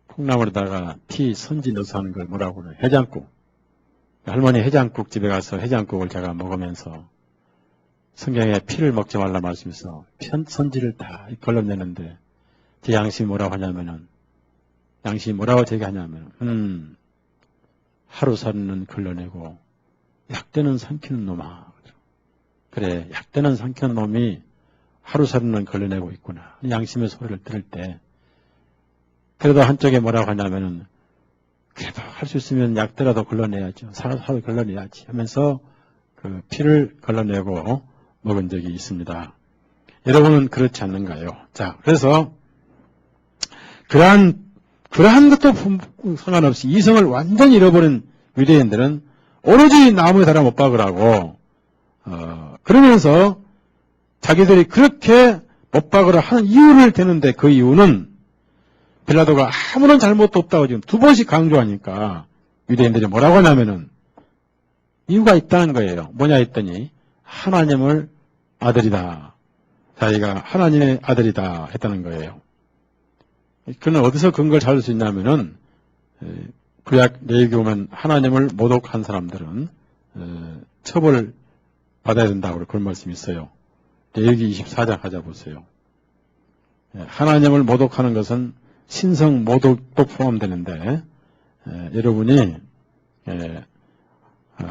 콩나물에다가 티 선지 넣어서 하는 걸 뭐라고 그래요? 해장국. 할머니 해장국 집에 가서 해장국을 제가 먹으면서 성경에 피를 먹지 말라 말씀해서 선지를 다 걸러내는데 제 양심이 뭐라고 하냐면은 양심이 뭐라고 제기하냐면 하루살은 걸러내고 약대는 삼키는 놈아. 그래, 약대는 삼키는 놈이 하루살은 걸러내고 있구나. 양심의 소리를 들을 때 그래도 한쪽에 뭐라고 하냐면은 그래도 할 수 있으면 약대라도 걸러내야죠. 살을 걸러내야지 하면서 그 피를 걸러내고 먹은 적이 있습니다. 여러분은 그렇지 않는가요? 자, 그래서 그러한 것도 상관없이 이성을 완전히 잃어버린 유대인들은 오로지 나무에 달아 못 박으라고 그러면서 자기들이 그렇게 못 박으라 하는 이유를 대는데 그 이유는 빌라도가 아무런 잘못도 없다고 지금 두 번씩 강조하니까 유대인들이 뭐라고 하냐면은 이유가 있다는 거예요. 뭐냐 했더니 하나님을 아들이다. 자기가 하나님의 아들이다 했다는 거예요. 그는 어디서 근거를 찾을 수 있냐면은 구약 레위기 보면 하나님을 모독한 사람들은 처벌을 받아야 된다고 그런 말씀이 있어요. 레위기 24장 가져보세요. 하나님을 모독하는 것은 신성 모독도 포함되는데, 여러분이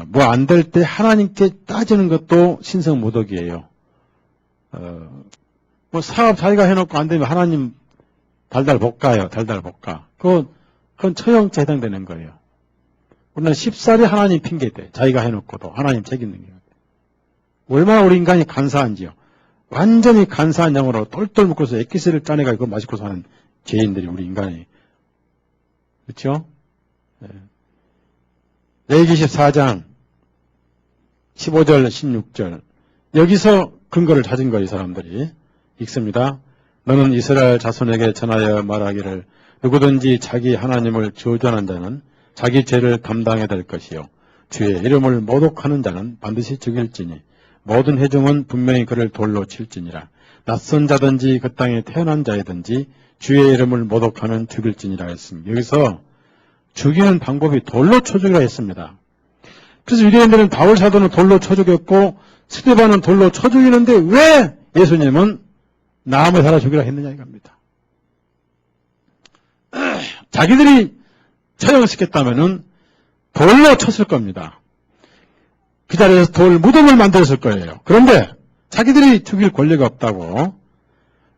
뭐 안 될 때 하나님께 따지는 것도 신성 모독이에요. 뭐 사업 자기가 해놓고 안 되면 하나님 달달 볶아요. 달달 볶아. 그건 처형죄 해당되는 거예요. 우리는 쉽사리 하나님 핑계대. 자기가 해놓고도 하나님 책임는 게. 얼마나 우리 인간이 간사한지요. 완전히 간사한 영으로 똘똘 묶어서 액기스를 짜내가 그거 마시고 사는 죄인들이 우리 인간이. 그렇죠? 레위기 14장 15절 16절 여기서 근거를 찾은 거예요. 이 사람들이. 읽습니다. 너는 이스라엘 자손에게 전하여 말하기를 누구든지 자기 하나님을 저주하는 자는 자기 죄를 담당해야 될 것이요 주의 이름을 모독하는 자는 반드시 죽일지니 모든 회중은 분명히 그를 돌로 칠지니라. 낯선 자든지 그 땅에 태어난 자이든지 주의 이름을 모독하는 죽일지니라 했습니다. 여기서 죽이는 방법이 돌로 쳐 죽이라 했습니다. 그래서 유대인들은 바울 사도는 돌로 쳐 죽였고 스데반은 돌로 쳐 죽이는데 왜 예수님은 나무에 달아 죽이라 했느냐 이겁니다. 자기들이 처형시켰다면은 돌로 쳤을 겁니다. 그 자리에서 돌 무덤을 만들었을 거예요. 그런데 자기들이 죽일 권리가 없다고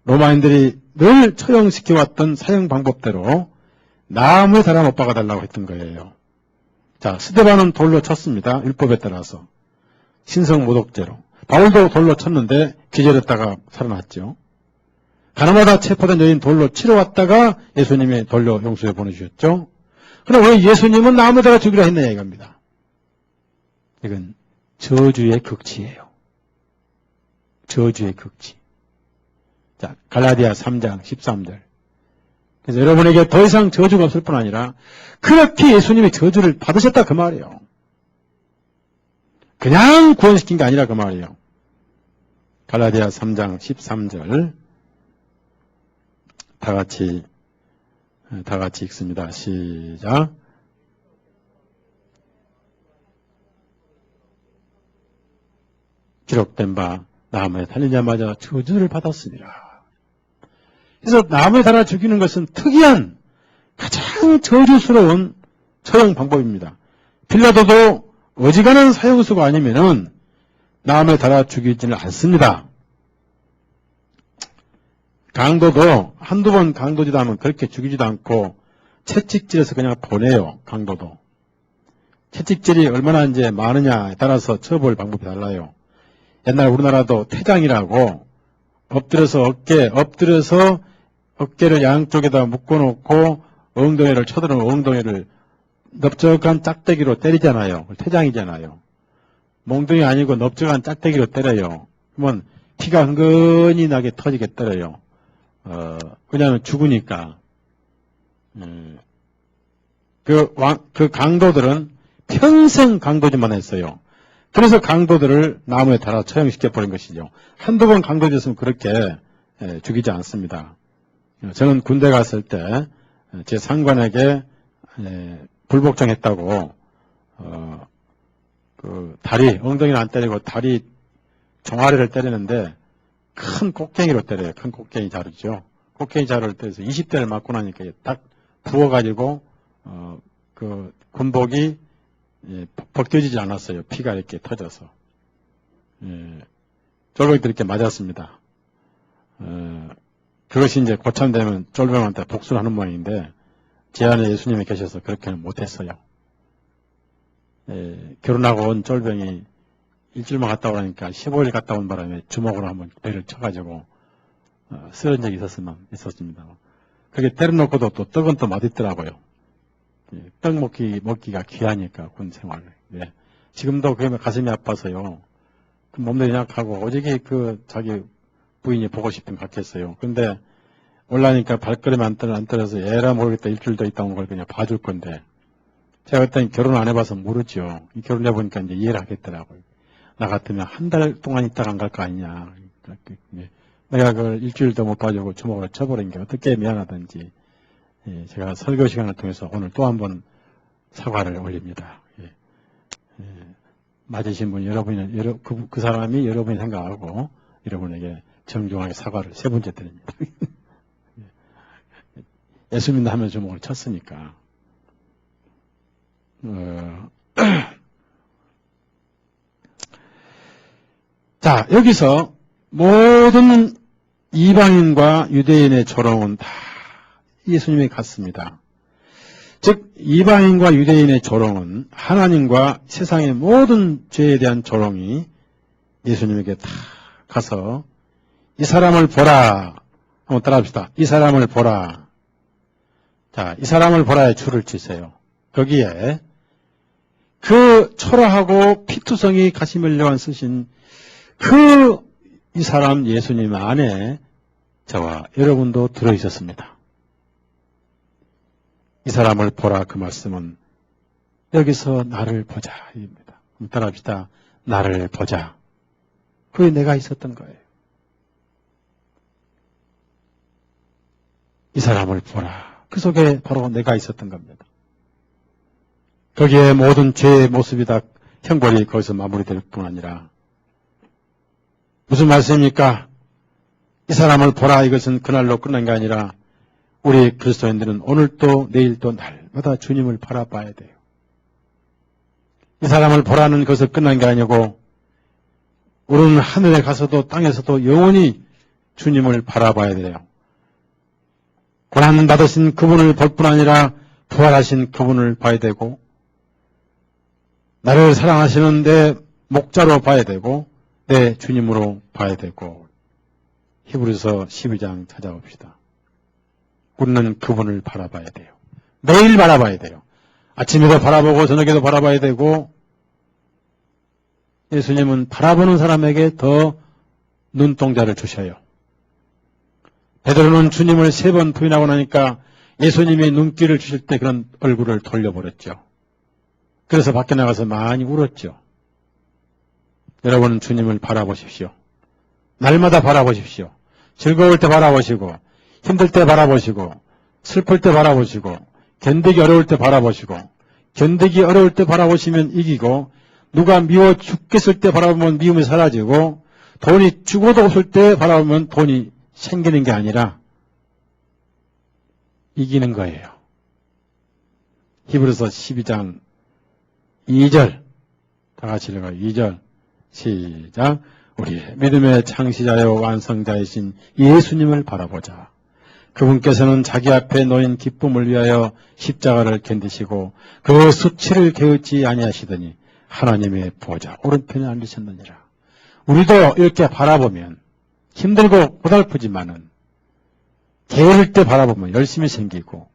로마인들이 늘 처형시켜왔던 사형 방법대로 나무에 달아 못 박아달라고 했던 거예요. 자, 스데반은 돌로 쳤습니다. 율법에 따라서. 신성 모독죄로. 바울도 돌로 쳤는데 기절했다가 살아났죠. 가나마다 체포된 여인 돌로 치러 왔다가 예수님이 돌로 용서해 보내주셨죠. 그럼 왜 예수님은 나무에다가 죽이라 했느냐 이겁니다. 이건 저주의 극치예요. 저주의 극치. 자, 갈라디아 3장 13절. 그래서 여러분에게 더 이상 저주가 없을 뿐 아니라 그렇게 예수님이 저주를 받으셨다 그 말이에요. 그냥 구원시킨 게 아니라 그 말이에요. 갈라디아 3장 13절 다 같이 읽습니다. 시작. 기록된 바 나무에 달리자마자 저주를 받았으리라. 그래서 나무에 달아 죽이는 것은 특이한 가장 저주스러운 처형 방법입니다. 빌라도도 어지간한 사형수가 아니면은 나무에 달아 죽이지는 않습니다. 강도도 한두 번 강도지도 하면 그렇게 죽이지도 않고 채찍질해서 그냥 보내요. 강도도. 채찍질이 얼마나 이제 많으냐에 따라서 처벌 방법이 달라요. 옛날 우리나라도 태장이라고 엎드려서 어깨를 양쪽에다 묶어놓고 엉덩이를 쳐들어 엉덩이를 넓적한 짝대기로 때리잖아요. 태장이잖아요. 몽둥이 아니고 넓적한 짝대기로 때려요. 그러면 피가 흥건히 나게 터지게 때려요. 왜냐하면 죽으니까. 그 강도들은 평생 강도짓만 했어요. 그래서 강도들을 나무에 달아 처형시켜버린 것이죠. 한두 번 강도짓으면 그렇게 죽이지 않습니다. 저는 군대 갔을 때 제 상관에게 불복종했다고 그 다리, 엉덩이는 안 때리고 다리 종아리를 때리는데 큰 곡괭이로 때려요. 큰 곡괭이 자루죠. 곡괭이 자루를 때려서 20대를 맞고 나니까 딱 부어가지고 그 군복이 벗겨지지 않았어요. 피가 이렇게 터져서. 쫄병들 이렇게 맞았습니다. 그것이 이제 고참되면 쫄병한테 복수를 하는 모양인데 제 안에 예수님이 계셔서 그렇게는 못했어요. 결혼하고 온 쫄병이 일주일만 갔다 오라니까 15일 갔다 온 바람에 주먹으로 한번 배를 쳐가지고 쓰러진 적이 있었습니다. 그렇게 때려놓고도 또 떡은 또 맛있더라고요. 떡 먹기가 귀하니까 군 생활. 지금도 그게 가슴이 아파서요. 그 몸도 연약하고 오직이 자기 부인이 보고 싶으면 갔겠어요. 근데 올라니까 발걸음이 안 떨어서 에라 모르겠다 일주일 더 있다 온 걸 그냥 봐줄 건데 제가 그때 결혼 안 해봐서 모르죠. 결혼해보니까 이제 이해를 하겠더라고요. 나 같으면 한 달 동안 있다가 안 갈 거 아니냐. 내가 그걸 일주일 더 못 봐주고 주먹으로 쳐버린 게 어떻게 미안하든지 제가 설교 시간을 통해서 오늘 또 한 번 사과를 올립니다. 맞으신 분 여러분이 그 사람이 여러분이 생각하고 여러분에게 정중하게 사과를 세 번째 드립니다. 예수 믿는다 하면 주먹을 쳤으니까. 자, 여기서 모든 이방인과 유대인의 조롱은 다 예수님이 같습니다. 즉 이방인과 유대인의 조롱은 하나님과 세상의 모든 죄에 대한 조롱이 예수님에게 다 가서 이 사람을 보라. 한번 따라합시다. 이 사람을 보라. 자, 이 사람을 보라에 줄을 치세요. 거기에 그 초라하고 피투성이 가시멜려만 쓰신 이 사람 예수님 안에 저와 여러분도 들어있었습니다. 이 사람을 보라 그 말씀은 여기서 나를 보자 입니다. 따라합시다. 나를 보자. 그게 내가 있었던 거예요. 이 사람을 보라. 그 속에 바로 내가 있었던 겁니다. 거기에 모든 죄의 모습이 다 형벌이 거기서 마무리될 뿐 아니라 무슨 말씀입니까? 이 사람을 보라 이것은 그날로 끝난 게 아니라 우리 그리스도인들은 오늘도 내일도 날마다 주님을 바라봐야 돼요. 이 사람을 보라는 것을 끝난 게 아니고 우리는 하늘에 가서도 땅에서도 영원히 주님을 바라봐야 돼요. 고난 받으신 그분을 볼 뿐 아니라 부활하신 그분을 봐야 되고 나를 사랑하시는 내 목자로 봐야 되고 내 주님으로 봐야 되고 히브리서 12장 찾아봅시다. 우리는 그분을 바라봐야 돼요. 매일 바라봐야 돼요. 아침에도 바라보고 저녁에도 바라봐야 되고 예수님은 바라보는 사람에게 더 눈동자를 주셔요. 베드로는 주님을 3번 부인하고 나니까 예수님이 눈길을 주실 때 그런 얼굴을 돌려버렸죠. 그래서 밖에 나가서 많이 울었죠. 여러분은 주님을 바라보십시오. 날마다 바라보십시오. 즐거울 때 바라보시고 힘들 때 바라보시고 슬플 때 바라보시고 견디기 어려울 때 바라보시고 견디기 어려울 때 바라보시면 이기고 누가 미워 죽겠을 때 바라보면 미움이 사라지고 돈이 죽어도 없을 때 바라보면 돈이 생기는 게 아니라 이기는 거예요. 히브리서 12장 2절 다 같이 읽어요. 2절 시작. 우리 믿음의 창시자여 완성자이신 예수님을 바라보자. 그분께서는 자기 앞에 놓인 기쁨을 위하여 십자가를 견디시고 그 수치를 게으르지 아니하시더니 하나님의 보좌 오른편에 앉으셨느니라. 우리도 이렇게 바라보면 힘들고 고달프지만은 게으를 때 바라보면 열심히 생기고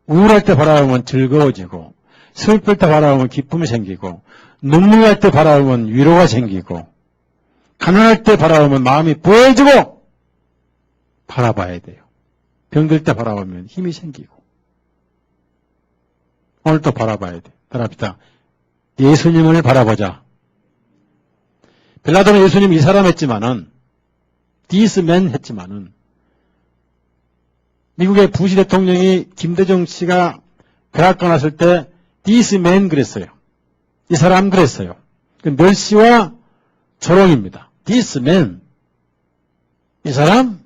우울할 때 바라보면 즐거워지고 슬플 때 바라보면 기쁨이 생기고 눈물 날 때 바라보면 위로가 생기고 가난할 때 바라보면 마음이 부해지고 바라봐야 돼요. 병들 때 바라보면 힘이 생기고 오늘도 바라봐야 돼요. 따라합시다. 예수님을 바라보자. 빌라도는 예수님 이 사람 했지만은 This man 했지만은 미국의 부시 대통령이 김대중 씨가 백악관 왔을 때 This man 그랬어요. 이 사람 그랬어요. 멸시와 조롱입니다. This man. 이 사람?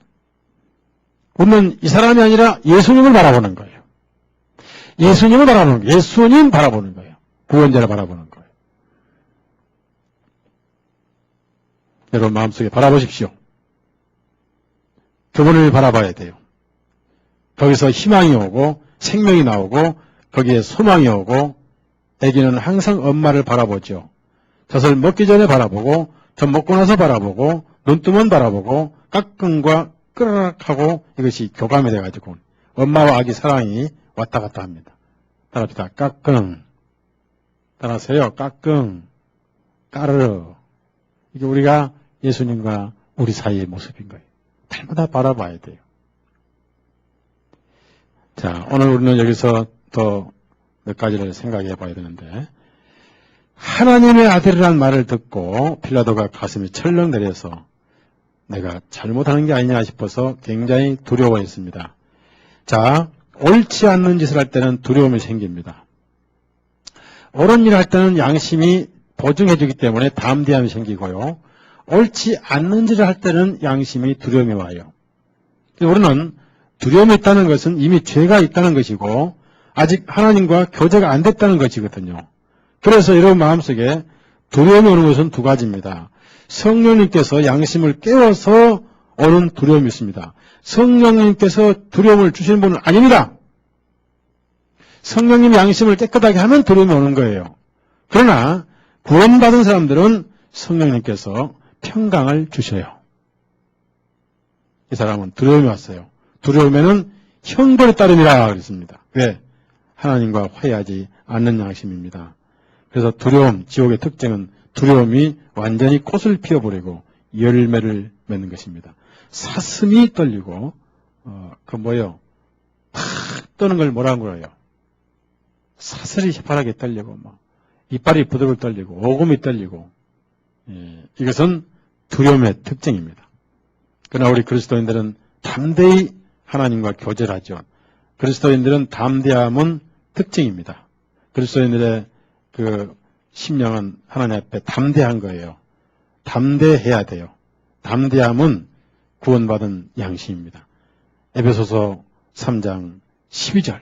우리는 이 사람이 아니라 예수님을 바라보는 거예요. 예수님을 바라보는 거예요. 예수님 바라보는 거예요. 구원자를 바라보는 거예요. 여러분 마음속에 바라보십시오. 그분을 바라봐야 돼요. 거기서 희망이 오고 생명이 나오고 거기에 소망이 오고 아기는 항상 엄마를 바라보죠. 젖을 먹기 전에 바라보고 젖 먹고 나서 바라보고 눈 뜨면 바라보고 까꿍과 끄르륵하고 이것이 교감이 돼가지고 엄마와 아기 사랑이 왔다 갔다 합니다. 따라합시다. 까꿍. 따라하세요. 까꿍. 까르르. 이게 우리가 예수님과 우리 사이의 모습인 거예요. 날마다 바라봐야 돼요. 자, 오늘 우리는 여기서 더 몇 가지를 생각해 봐야 되는데 하나님의 아들이라는 말을 듣고 빌라도가 가슴이 철렁 내려서 내가 잘못하는 게 아니냐 싶어서 굉장히 두려워했습니다. 자, 옳지 않는 짓을 할 때는 두려움이 생깁니다. 옳은 일을 할 때는 양심이 보증해 주기 때문에 담대함이 생기고요. 옳지 않는 일을 할 때는 양심이 두려움이 와요. 우리는 두려움이 있다는 것은 이미 죄가 있다는 것이고 아직 하나님과 교제가 안 됐다는 것이거든요. 그래서 여러분 마음속에 두려움이 오는 것은 두 가지입니다. 성령님께서 양심을 깨워서 오는 두려움이 있습니다. 성령님께서 두려움을 주시는 분은 아닙니다. 성령님이 양심을 깨끗하게 하면 두려움이 오는 거예요. 그러나 구원받은 사람들은 성령님께서 평강을 주셔요. 이 사람은 두려움이 왔어요. 두려움에는 형벌이 따름이라 그랬습니다. 왜? 하나님과 화해하지 않는 양심입니다. 그래서 두려움, 지옥의 특징은 두려움이 완전히 꽃을 피워버리고 열매를 맺는 것입니다. 사슴이 떨리고 탁 떠는 걸 뭐라는 거예요? 사슬이 새파랗게 떨리고 이빨이 부들부들 떨리고 오금이 떨리고 이것은 두려움의 특징입니다. 그러나 우리 그리스도인들은 담대히 하나님과 교제를 하죠. 그리스도인들은 담대함은 특징입니다. 그리스도인들의 그 심령은 하나님 앞에 담대한 거예요. 담대해야 돼요. 담대함은 구원받은 양심입니다. 에베소서 3장 12절.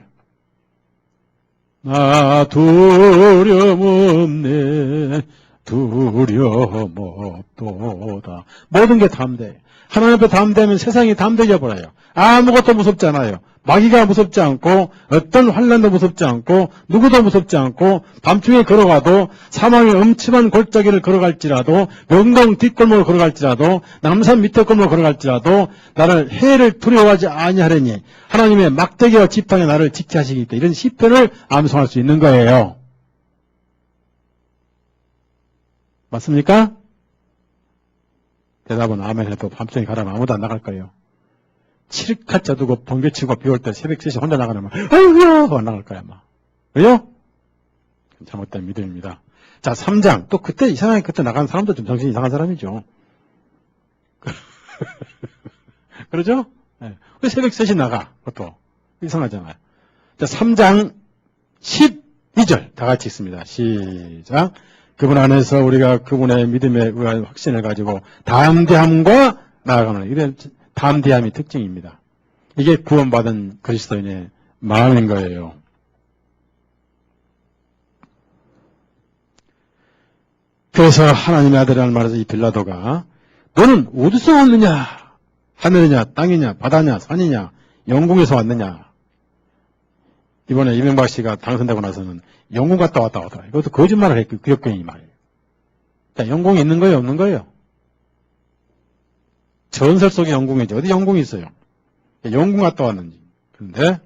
나 두려움 없네 두려움 없도다. 모든 게 담대해. 하나님 앞에 담대하면 세상이 담대해져 버려요. 아무것도 무섭지 않아요. 마귀가 무섭지 않고 어떤 환난도 무섭지 않고 누구도 무섭지 않고 밤중에 걸어가도 사망의 음침한 골짜기를 걸어갈지라도 명동 뒷골목을 걸어갈지라도 남산 밑에 골목을 걸어갈지라도 나를 해를 두려워하지 아니하려니 하나님의 막대기와 지팡이 나를 지켜 하시기 때문에 이런 시편을 암송할 수 있는 거예요. 맞습니까? 대답은 아멘 해도 밤중에 가라면 아무도 안 나갈 거예요. 칠카짜 두고 번개치고 비올 때 새벽 3시 혼자 나가면 아이고야 나갈 거야 아마. 왜요? 잘못된 믿음입니다. 자 3장 또 그때 이상하게 그때 나간 사람도 좀 정신이 이상한 사람이죠. 그러죠? 네. 왜 새벽 3시 나가? 그것도 이상하잖아요. 자 3장 12절 다 같이 읽습니다. 시작. 그분 안에서 우리가 그분의 믿음에 의한 확신을 가지고 담대함과 나아가는 이런 담대함이 특징입니다. 이게 구원받은 그리스도인의 마음인 거예요. 그래서 하나님의 아들이라는 말에서 이 빌라도가 너는 어디서 왔느냐? 하늘이냐 땅이냐 바다냐 산이냐 영궁에서 왔느냐? 이번에 이명박 씨가 당선되고 나서는 영궁 갔다 왔다 하더라. 이것도 거짓말을 했고 그 역경이 말이에요. 자, 영궁이 있는 거예요 없는 거예요? 전설 속의 영궁이죠. 어디 영궁이 있어요? 영궁 갔다 왔는지. 그런데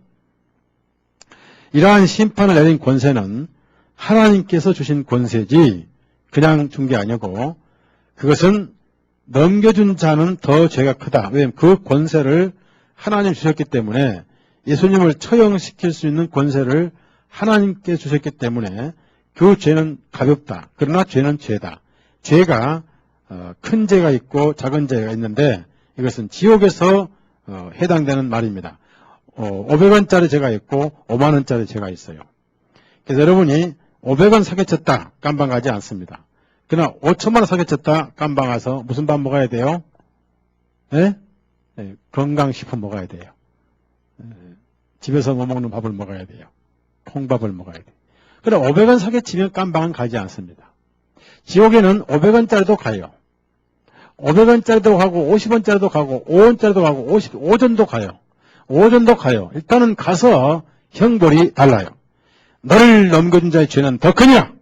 이러한 심판을 내린 권세는 하나님께서 주신 권세지 그냥 준 게 아니고 그것은 넘겨준 자는 더 죄가 크다. 왜냐하면 그 권세를 하나님 주셨기 때문에 예수님을 처형시킬 수 있는 권세를 하나님께 주셨기 때문에 그 죄는 가볍다. 그러나 죄는 죄다. 죄가 큰 죄가 있고 작은 죄가 있는데 이것은 지옥에서 해당되는 말입니다. 500원짜리 죄가 있고 5만 원짜리 죄가 있어요. 그래서 여러분이 500원 사기쳤다 깜방 가지 않습니다. 그러나 5천만 원 사기쳤다 깜방 가서 무슨 밥 먹어야 돼요? 네? 네, 건강식품 먹어야 돼요. 집에서 못 먹는 밥을 먹어야 돼요. 콩밥을 먹어야 돼요. 그래 500원 사기치면 깜방은 가지 않습니다. 지옥에는 500원짜리도 가요. 500원짜리도 가고 50원짜리도 가고 5원짜리도 가고 5전도 가요. 5전도 가요. 일단은 가서 형벌이 달라요. 너를 넘겨준 자의 죄는 더 크냐?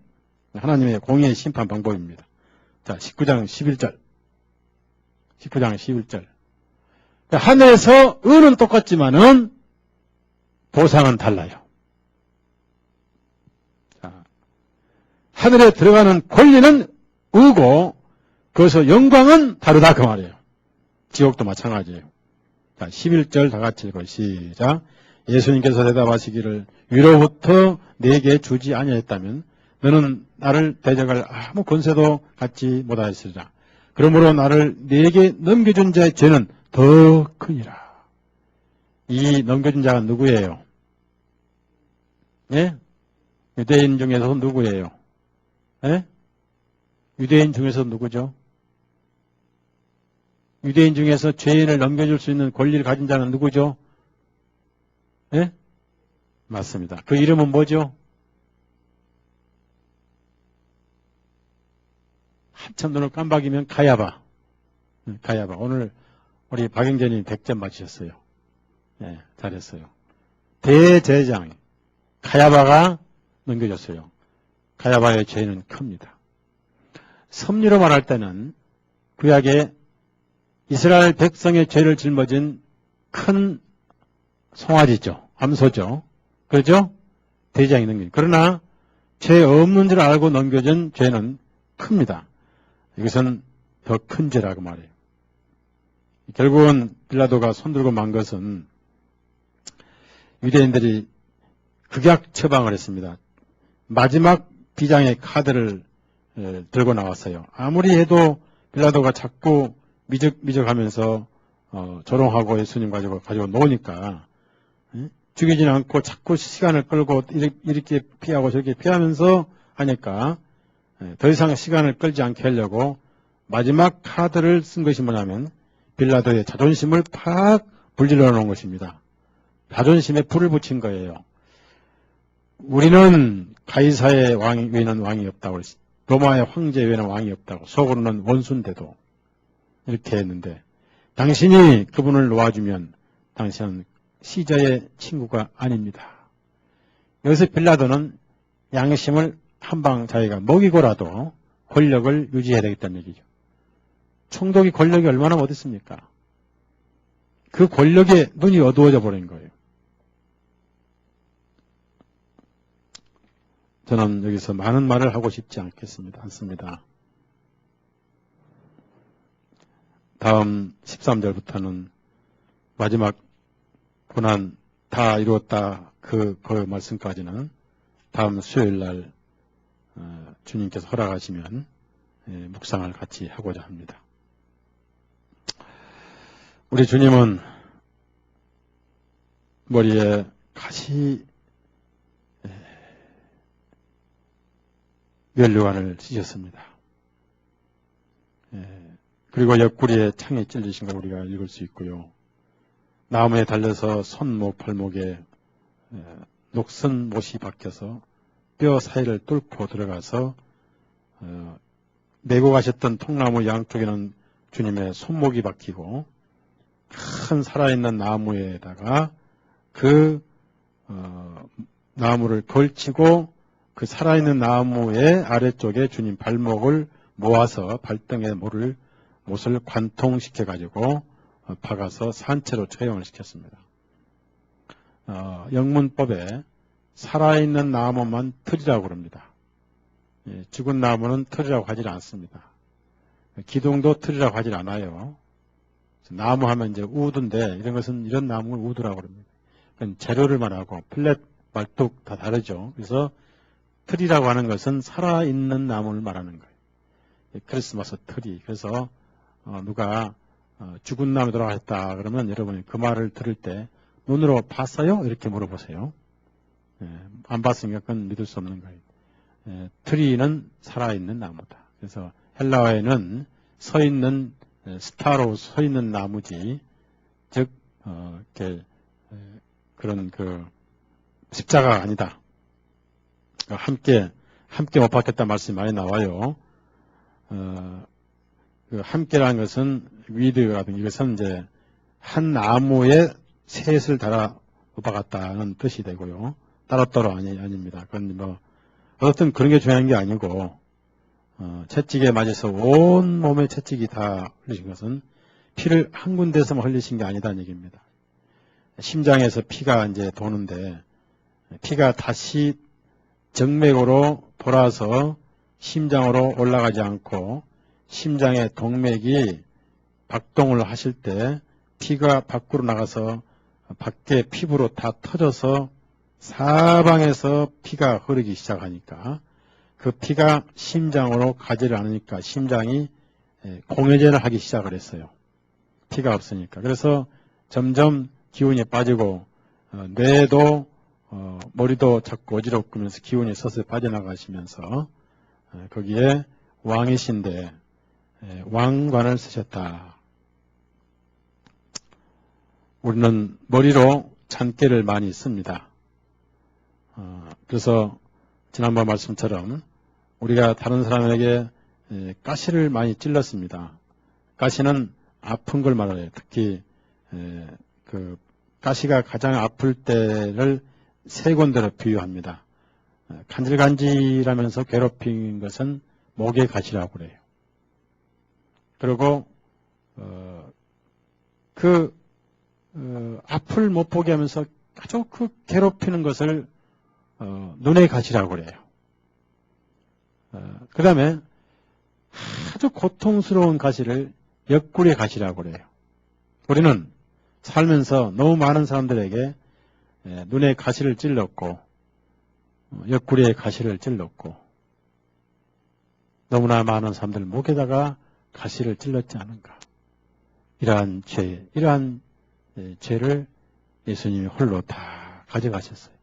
하나님의 공의의 심판 방법입니다. 자 19장 11절 19장 11절 하늘에서 은은 똑같지만은 보상은 달라요. 자, 하늘에 들어가는 권리는 의고 그래서 영광은 다르다 그 말이에요. 지옥도 마찬가지예요. 자, 11절 다 같이 읽어 시작. 예수님께서 대답하시기를 위로부터 내게 주지 아니하였다면 너는 나를 대적할 아무 권세도 갖지 못하였으리라. 그러므로 나를 내게 넘겨준 자의 죄는 더 크니라. 이 넘겨준 자가 누구예요? 예? 유대인 중에서 누구예요? 예? 유대인 중에서 누구죠? 유대인 중에서 죄인을 넘겨줄 수 있는 권리를 가진 자는 누구죠? 예? 맞습니다. 그 이름은 뭐죠? 한참 눈을 깜박이면 가야바. 가야바. 오늘 우리 박영재님 100점 맞으셨어요. 예, 잘했어요. 대제사장 가야바가 넘겨줬어요. 가야바의 죄는 큽니다. 섭리로 말할 때는 구약에 이스라엘 백성의 죄를 짊어진 큰 송아지죠. 암소죠. 그렇죠? 대제사장이 넘긴. 그러나 죄 없는 줄 알고 넘겨준 죄는 큽니다. 이것은 더 큰 죄라고 말해요. 결국은 빌라도가 손들고 만 것은 유대인들이 극약 처방을 했습니다. 마지막 비장의 카드를 들고 나왔어요. 아무리 해도 빌라도가 자꾸 미적하면서 조롱하고 예수님 가지고 노니까 죽이지는 않고 자꾸 시간을 끌고 이렇게 피하고 저렇게 피하면서 하니까 더 이상 시간을 끌지 않게 하려고 마지막 카드를 쓴 것이 뭐냐면 빌라도의 자존심을 팍 불질러 놓은 것입니다. 자존심에 불을 붙인 거예요. 우리는 가이사의 왕 외에는 왕이 없다고 그랬어요. 로마의 황제 외에는 왕이 없다고. 속으로는 원수인데도 이렇게 했는데 당신이 그분을 놓아주면 당신은 시저의 친구가 아닙니다. 여기서 빌라도는 양심을 한방 자기가 먹이고라도 권력을 유지해야 되겠다는 얘기죠. 총독이 권력이 얼마나 어딨습니까? 그 권력에 눈이 어두워져 버린 거예요. 저는 여기서 많은 말을 하고 싶지 않습니다. 다음 13절부터는 마지막 고난 다 이루었다 그 말씀까지는 다음 수요일 날 주님께서 허락하시면 묵상을 같이 하고자 합니다. 우리 주님은 머리에 가시 면류관을 쓰셨습니다. 그리고 옆구리에 창에 찔리신 걸 우리가 읽을 수 있고요. 나무에 달려서 손목, 발목에 녹슨 못이 박혀서 뼈 사이를 뚫고 들어가서 메고 가셨던 통나무 양쪽에는 주님의 손목이 박히고 큰 살아있는 나무에다가 그 나무를 걸치고 그 살아있는 나무의 아래쪽에 주님 발목을 모아서 발등에 못을 관통시켜 가지고 박아서 산채로 처형을 시켰습니다. 영문법에 살아있는 나무만 틀이라고 그럽니다. 죽은 나무는 틀이라고 하질 않습니다. 기둥도 틀이라고 하질 않아요. 나무 하면 이제 우드인데 이런 나무를 우드라고 그럽니다. 재료를 말하고 플랫, 말뚝 다 다르죠. 그래서 틀이라고 하는 것은 살아있는 나무를 말하는 거예요. 크리스마스 트리. 그래서 누가 죽은 나무 돌아갔다 그러면 여러분이 그 말을 들을 때 눈으로 봤어요? 이렇게 물어보세요. 안 봤으니까 그건 믿을 수 없는 거예요. 트리는 살아있는 나무다. 그래서 헬라어에는 서있는 스타로 서있는 나무지, 즉 그런 십자가가 아니다. 함께 못 박혔다 말씀이 많이 나와요. 함께라는 것은 위드라든지 이것은 이제 한 나무에 셋을 달아 못 박았다는 뜻이 되고요. 따로따로 아닙니다. 그건 어떤 그런 게 중요한 게 아니고 채찍에 맞아서 온 몸에 채찍이 다 흘리신 것은 피를 한 군데서만 흘리신 게 아니다는 얘기입니다. 심장에서 피가 이제 도는데 피가 다시 정맥으로 돌아서 심장으로 올라가지 않고 심장의 동맥이 박동을 하실 때 피가 밖으로 나가서 밖에 피부로 다 터져서 사방에서 피가 흐르기 시작하니까 그 피가 심장으로 가지를 않으니까 심장이 공회전을 하기 시작을 했어요. 피가 없으니까. 그래서 점점 기운이 빠지고 뇌도 머리도 자꾸 어지럽으면서 기운이 서서히 빠져나가시면서 거기에 왕이신데 왕관을 쓰셨다. 우리는 머리로 잔꾀를 많이 씁니다. 그래서 지난번 말씀처럼 우리가 다른 사람에게 가시를 많이 찔렀습니다. 가시는 아픈 걸 말해요. 특히 그 가시가 가장 아플 때를 세 군데로 비유합니다. 간질간질하면서 괴롭힌 것은 목의 가시라고 그래요. 그리고 앞을 못 보게 하면서 아주 그 괴롭히는 것을 눈의 가시라고 그래요. 그 다음에 아주 고통스러운 가시를 옆구리의 가시라고 그래요. 우리는 살면서 너무 많은 사람들에게 눈에 가시를 찔렀고 옆구리에 가시를 찔렀고 너무나 많은 사람들 목에다가 가시를 찔렀지 않은가. 이러한 죄를 예수님이 홀로 다 가져가셨어요.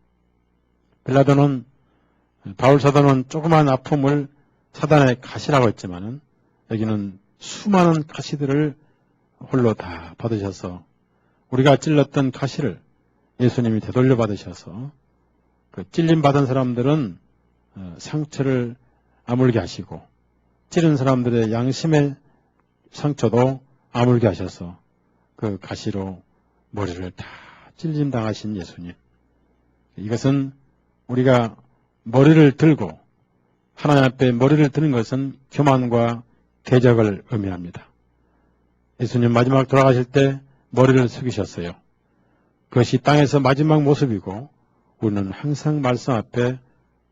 바울 사도는 조그만 아픔을 사단의 가시라고 했지만은 여기는 수많은 가시들을 홀로 다 받으셔서 우리가 찔렀던 가시를 예수님이 되돌려 받으셔서 그 찔림 받은 사람들은 상처를 아물게 하시고 찌른 사람들의 양심의 상처도 아물게 하셔서 그 가시로 머리를 다 찔림 당하신 예수님. 이것은 우리가 머리를 들고 하나님 앞에 머리를 드는 것은 교만과 대적을 의미합니다. 예수님 마지막 돌아가실 때 머리를 숙이셨어요. 그것이 땅에서 마지막 모습이고 우리는 항상 말씀 앞에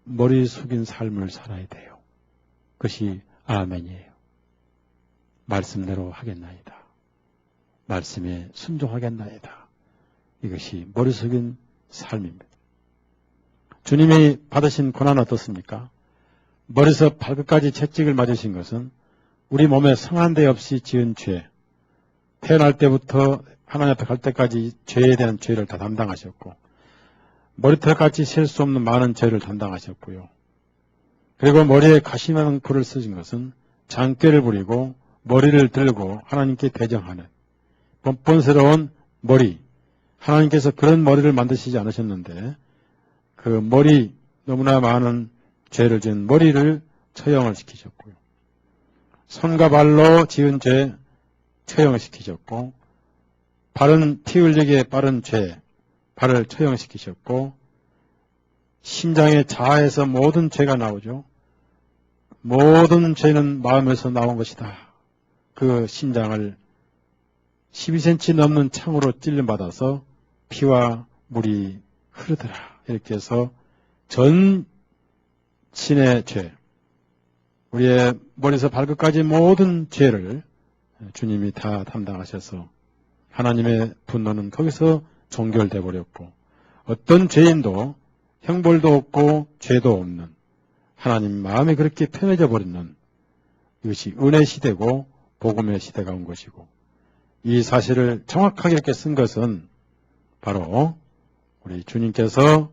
머리 숙인 삶을 살아야 돼요. 그것이 아멘이에요. 말씀대로 하겠나이다. 말씀에 순종하겠나이다. 이것이 머리 숙인 삶입니다. 주님이 받으신 고난은 어떻습니까? 머리에서 발끝까지 채찍을 맞으신 것은 우리 몸에 성한 데 없이 지은 죄, 태어날 때부터 하나님 앞에 갈 때까지 죄에 대한 죄를 다 담당하셨고 머리털같이 셀 수 없는 많은 죄를 담당하셨고요. 그리고 머리에 가시 많은 불을 쓰신 것은 장꾀를 부리고 머리를 들고 하나님께 대정하는 번번스러운 머리, 하나님께서 그런 머리를 만드시지 않으셨는데 그 머리, 너무나 많은 죄를 지은 머리를 처형을 시키셨고요. 손과 발로 지은 죄 처형을 시키셨고 발은 피 흘리기에 빠른 죄, 발을 처형시키셨고 심장의 자아에서 모든 죄가 나오죠. 모든 죄는 마음에서 나온 것이다. 그 심장을 12cm 넘는 창으로 찔림받아서 피와 물이 흐르더라. 이렇게 해서 전신의 죄, 우리의 머리에서 발끝까지 모든 죄를 주님이 다 담당하셔서 하나님의 분노는 거기서 종결돼 버렸고 어떤 죄인도 형벌도 없고 죄도 없는 하나님 마음이 그렇게 편해져 버리는 이것이 은혜 시대고 복음의 시대가 온 것이고 이 사실을 정확하게 이렇게 쓴 것은 바로 우리 주님께서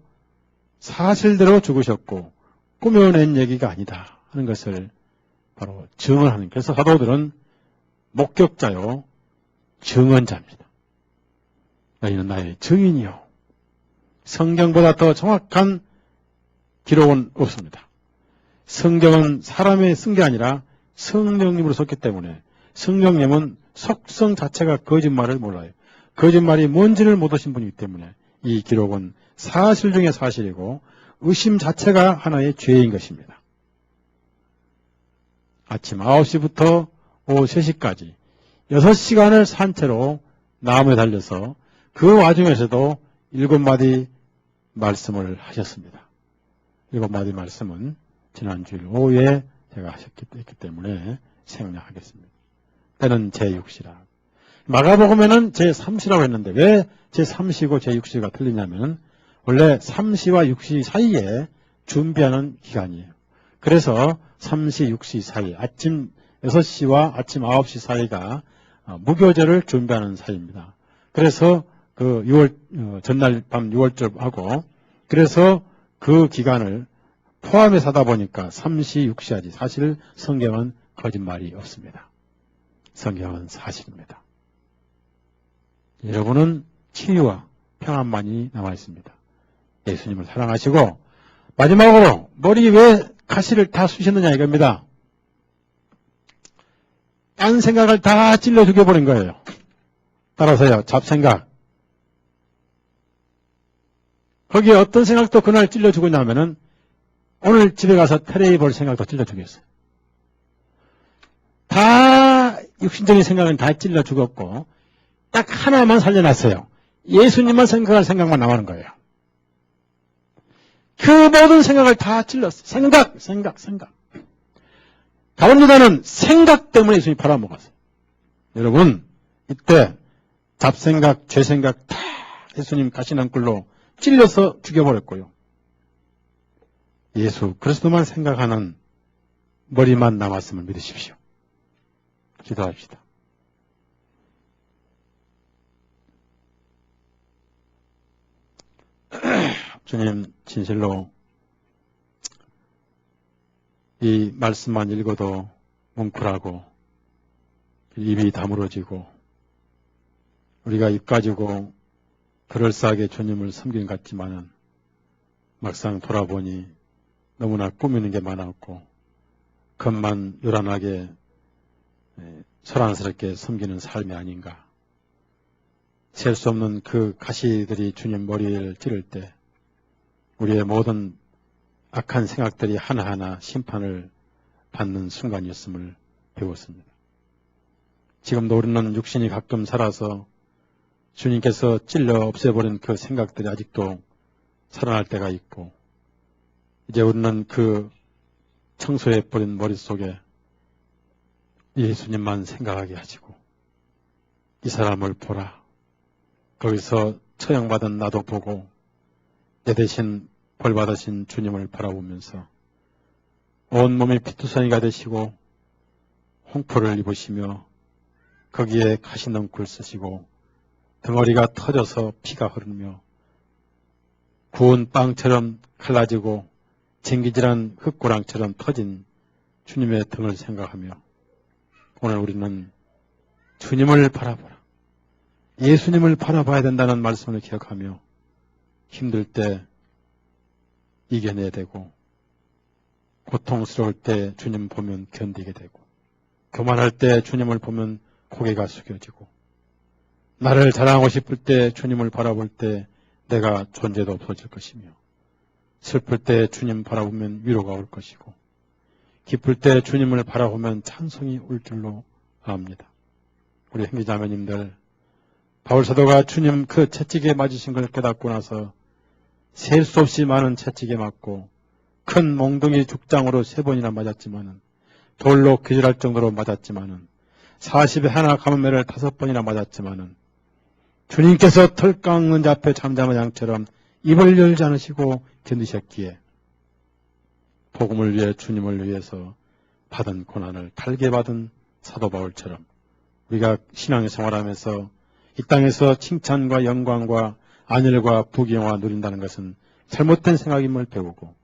사실대로 죽으셨고 꾸며낸 얘기가 아니다 하는 것을 바로 증언하는. 그래서 사도들은 목격자요 증언자입니다. 너희는 나의 증인이요. 성경보다 더 정확한 기록은 없습니다. 성경은 사람의 쓴 게 아니라 성령님으로 썼기 때문에 성령님은 속성 자체가 거짓말을 몰라요. 거짓말이 뭔지를 못 아신 분이기 때문에 이 기록은 사실 중에 사실이고 의심 자체가 하나의 죄인 것입니다. 아침 9시부터 오후 3시까지 6시간을 산채로 나무에 달려서 그 와중에서도 7마디 말씀을 하셨습니다. 7마디 말씀은 지난 주일 오후에 제가 하셨기 때문에 생략하겠습니다. 때는 제6시라. 마가복음에는 제3시라고 했는데 왜 제3시고 제6시가 틀리냐면 원래 3시와 6시 사이에 준비하는 기간이에요. 그래서 3시, 6시 사이, 아침 6시와 아침 9시 사이가 무교절을 준비하는 사이입니다. 그래서 그 6월 전날 밤 6월절하고 그래서 그 기간을 포함해서 하다 보니까 3시, 6시 하지. 사실 성경은 거짓말이 없습니다. 성경은 사실입니다. 여러분은 치유와 평안만이 남아 있습니다. 예수님을 사랑하시고 마지막으로 머리 왜 가시를 다 쑤셨느냐 이겁니다. 딴 생각을 다 찔러 죽여버린 거예요. 따라서요, 잡생각. 거기에 어떤 생각도 그날 찔러 죽었냐면은 오늘 집에 가서 테레비 볼 생각도 찔러 죽였어요. 다 육신적인 생각은 다 찔러 죽었고 딱 하나만 살려놨어요. 예수님만 생각할 생각만 남아는 거예요. 그 모든 생각을 다 찔렀어요. 생각. 가룟유다는 생각 때문에 예수님이 팔아먹었어요. 여러분, 이때 잡생각, 죄생각 다 예수님 가시난꿀로 찔려서 죽여버렸고요. 예수 그리스도만 생각하는 머리만 남았음을 믿으십시오. 기도합시다. 주님, 진실로 이 말씀만 읽어도 뭉클하고 입이 다물어지고 우리가 입 가지고 그럴싸하게 주님을 섬기는 것 같지만은 막상 돌아보니 너무나 꾸미는 게 많았고 겉만 요란하게 소란스럽게 섬기는 삶이 아닌가. 셀 수 없는 그 가시들이 주님 머리를 찌를 때 우리의 모든 악한 생각들이 하나하나 심판을 받는 순간이었음을 배웠습니다. 지금도 우리는 육신이 가끔 살아서 주님께서 찔러 없애버린 그 생각들이 아직도 살아날 때가 있고 이제 우리는 그 청소해버린 머릿속에 예수님만 생각하게 하시고 이 사람을 보라. 거기서 처형받은 나도 보고 내 대신 벌받으신 주님을 바라보면서 온몸이 피투성이가 되시고 홍포를 입으시며 거기에 가시넝쿨 쓰시고 덩어리가 터져서 피가 흐르며 구운 빵처럼 갈라지고 쟁기질한 흙고랑처럼 터진 주님의 등을 생각하며 오늘 우리는 주님을 바라보라. 예수님을 바라봐야 된다는 말씀을 기억하며 힘들 때 이겨내야 되고 고통스러울 때 주님 보면 견디게 되고 교만할 때 주님을 보면 고개가 숙여지고 나를 자랑하고 싶을 때 주님을 바라볼 때 내가 존재도 없어질 것이며 슬플 때 주님 바라보면 위로가 올 것이고 기쁠 때 주님을 바라보면 찬송이 올 줄로 압니다. 우리 형제자매님들 바울사도가 주님 그 채찍에 맞으신 걸 깨닫고 나서 셀 수 없이 많은 채찍에 맞고 큰 몽둥이 죽장으로 3번이나 맞았지만은 돌로 기절할 정도로 맞았지만은 40에 하나 가문매를 5번이나 맞았지만은 주님께서 털 깎는 자 앞에 잠잠한 양처럼 입을 열지 않으시고 견디셨기에 복음을 위해 주님을 위해서 받은 고난을 달게 받은 사도 바울처럼 우리가 신앙생활하면서 이 땅에서 칭찬과 영광과 안일과 부귀영화 누린다는 것은 잘못된 생각임을 배우고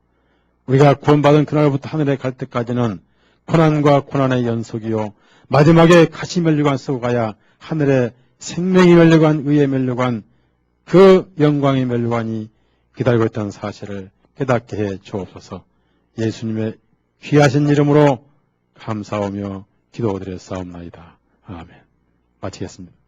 우리가 구원받은 그날부터 하늘에 갈 때까지는 고난과 고난의 연속이요 마지막에 가시 면류관 쓰고 가야 하늘에 생명이 면류관, 의의 면류관, 그 영광의 면류관이 기다리고 있다는 사실을 깨닫게 해 주옵소서. 예수님의 귀하신 이름으로 감사하며 기도드렸사옵나이다. 아멘. 마치겠습니다.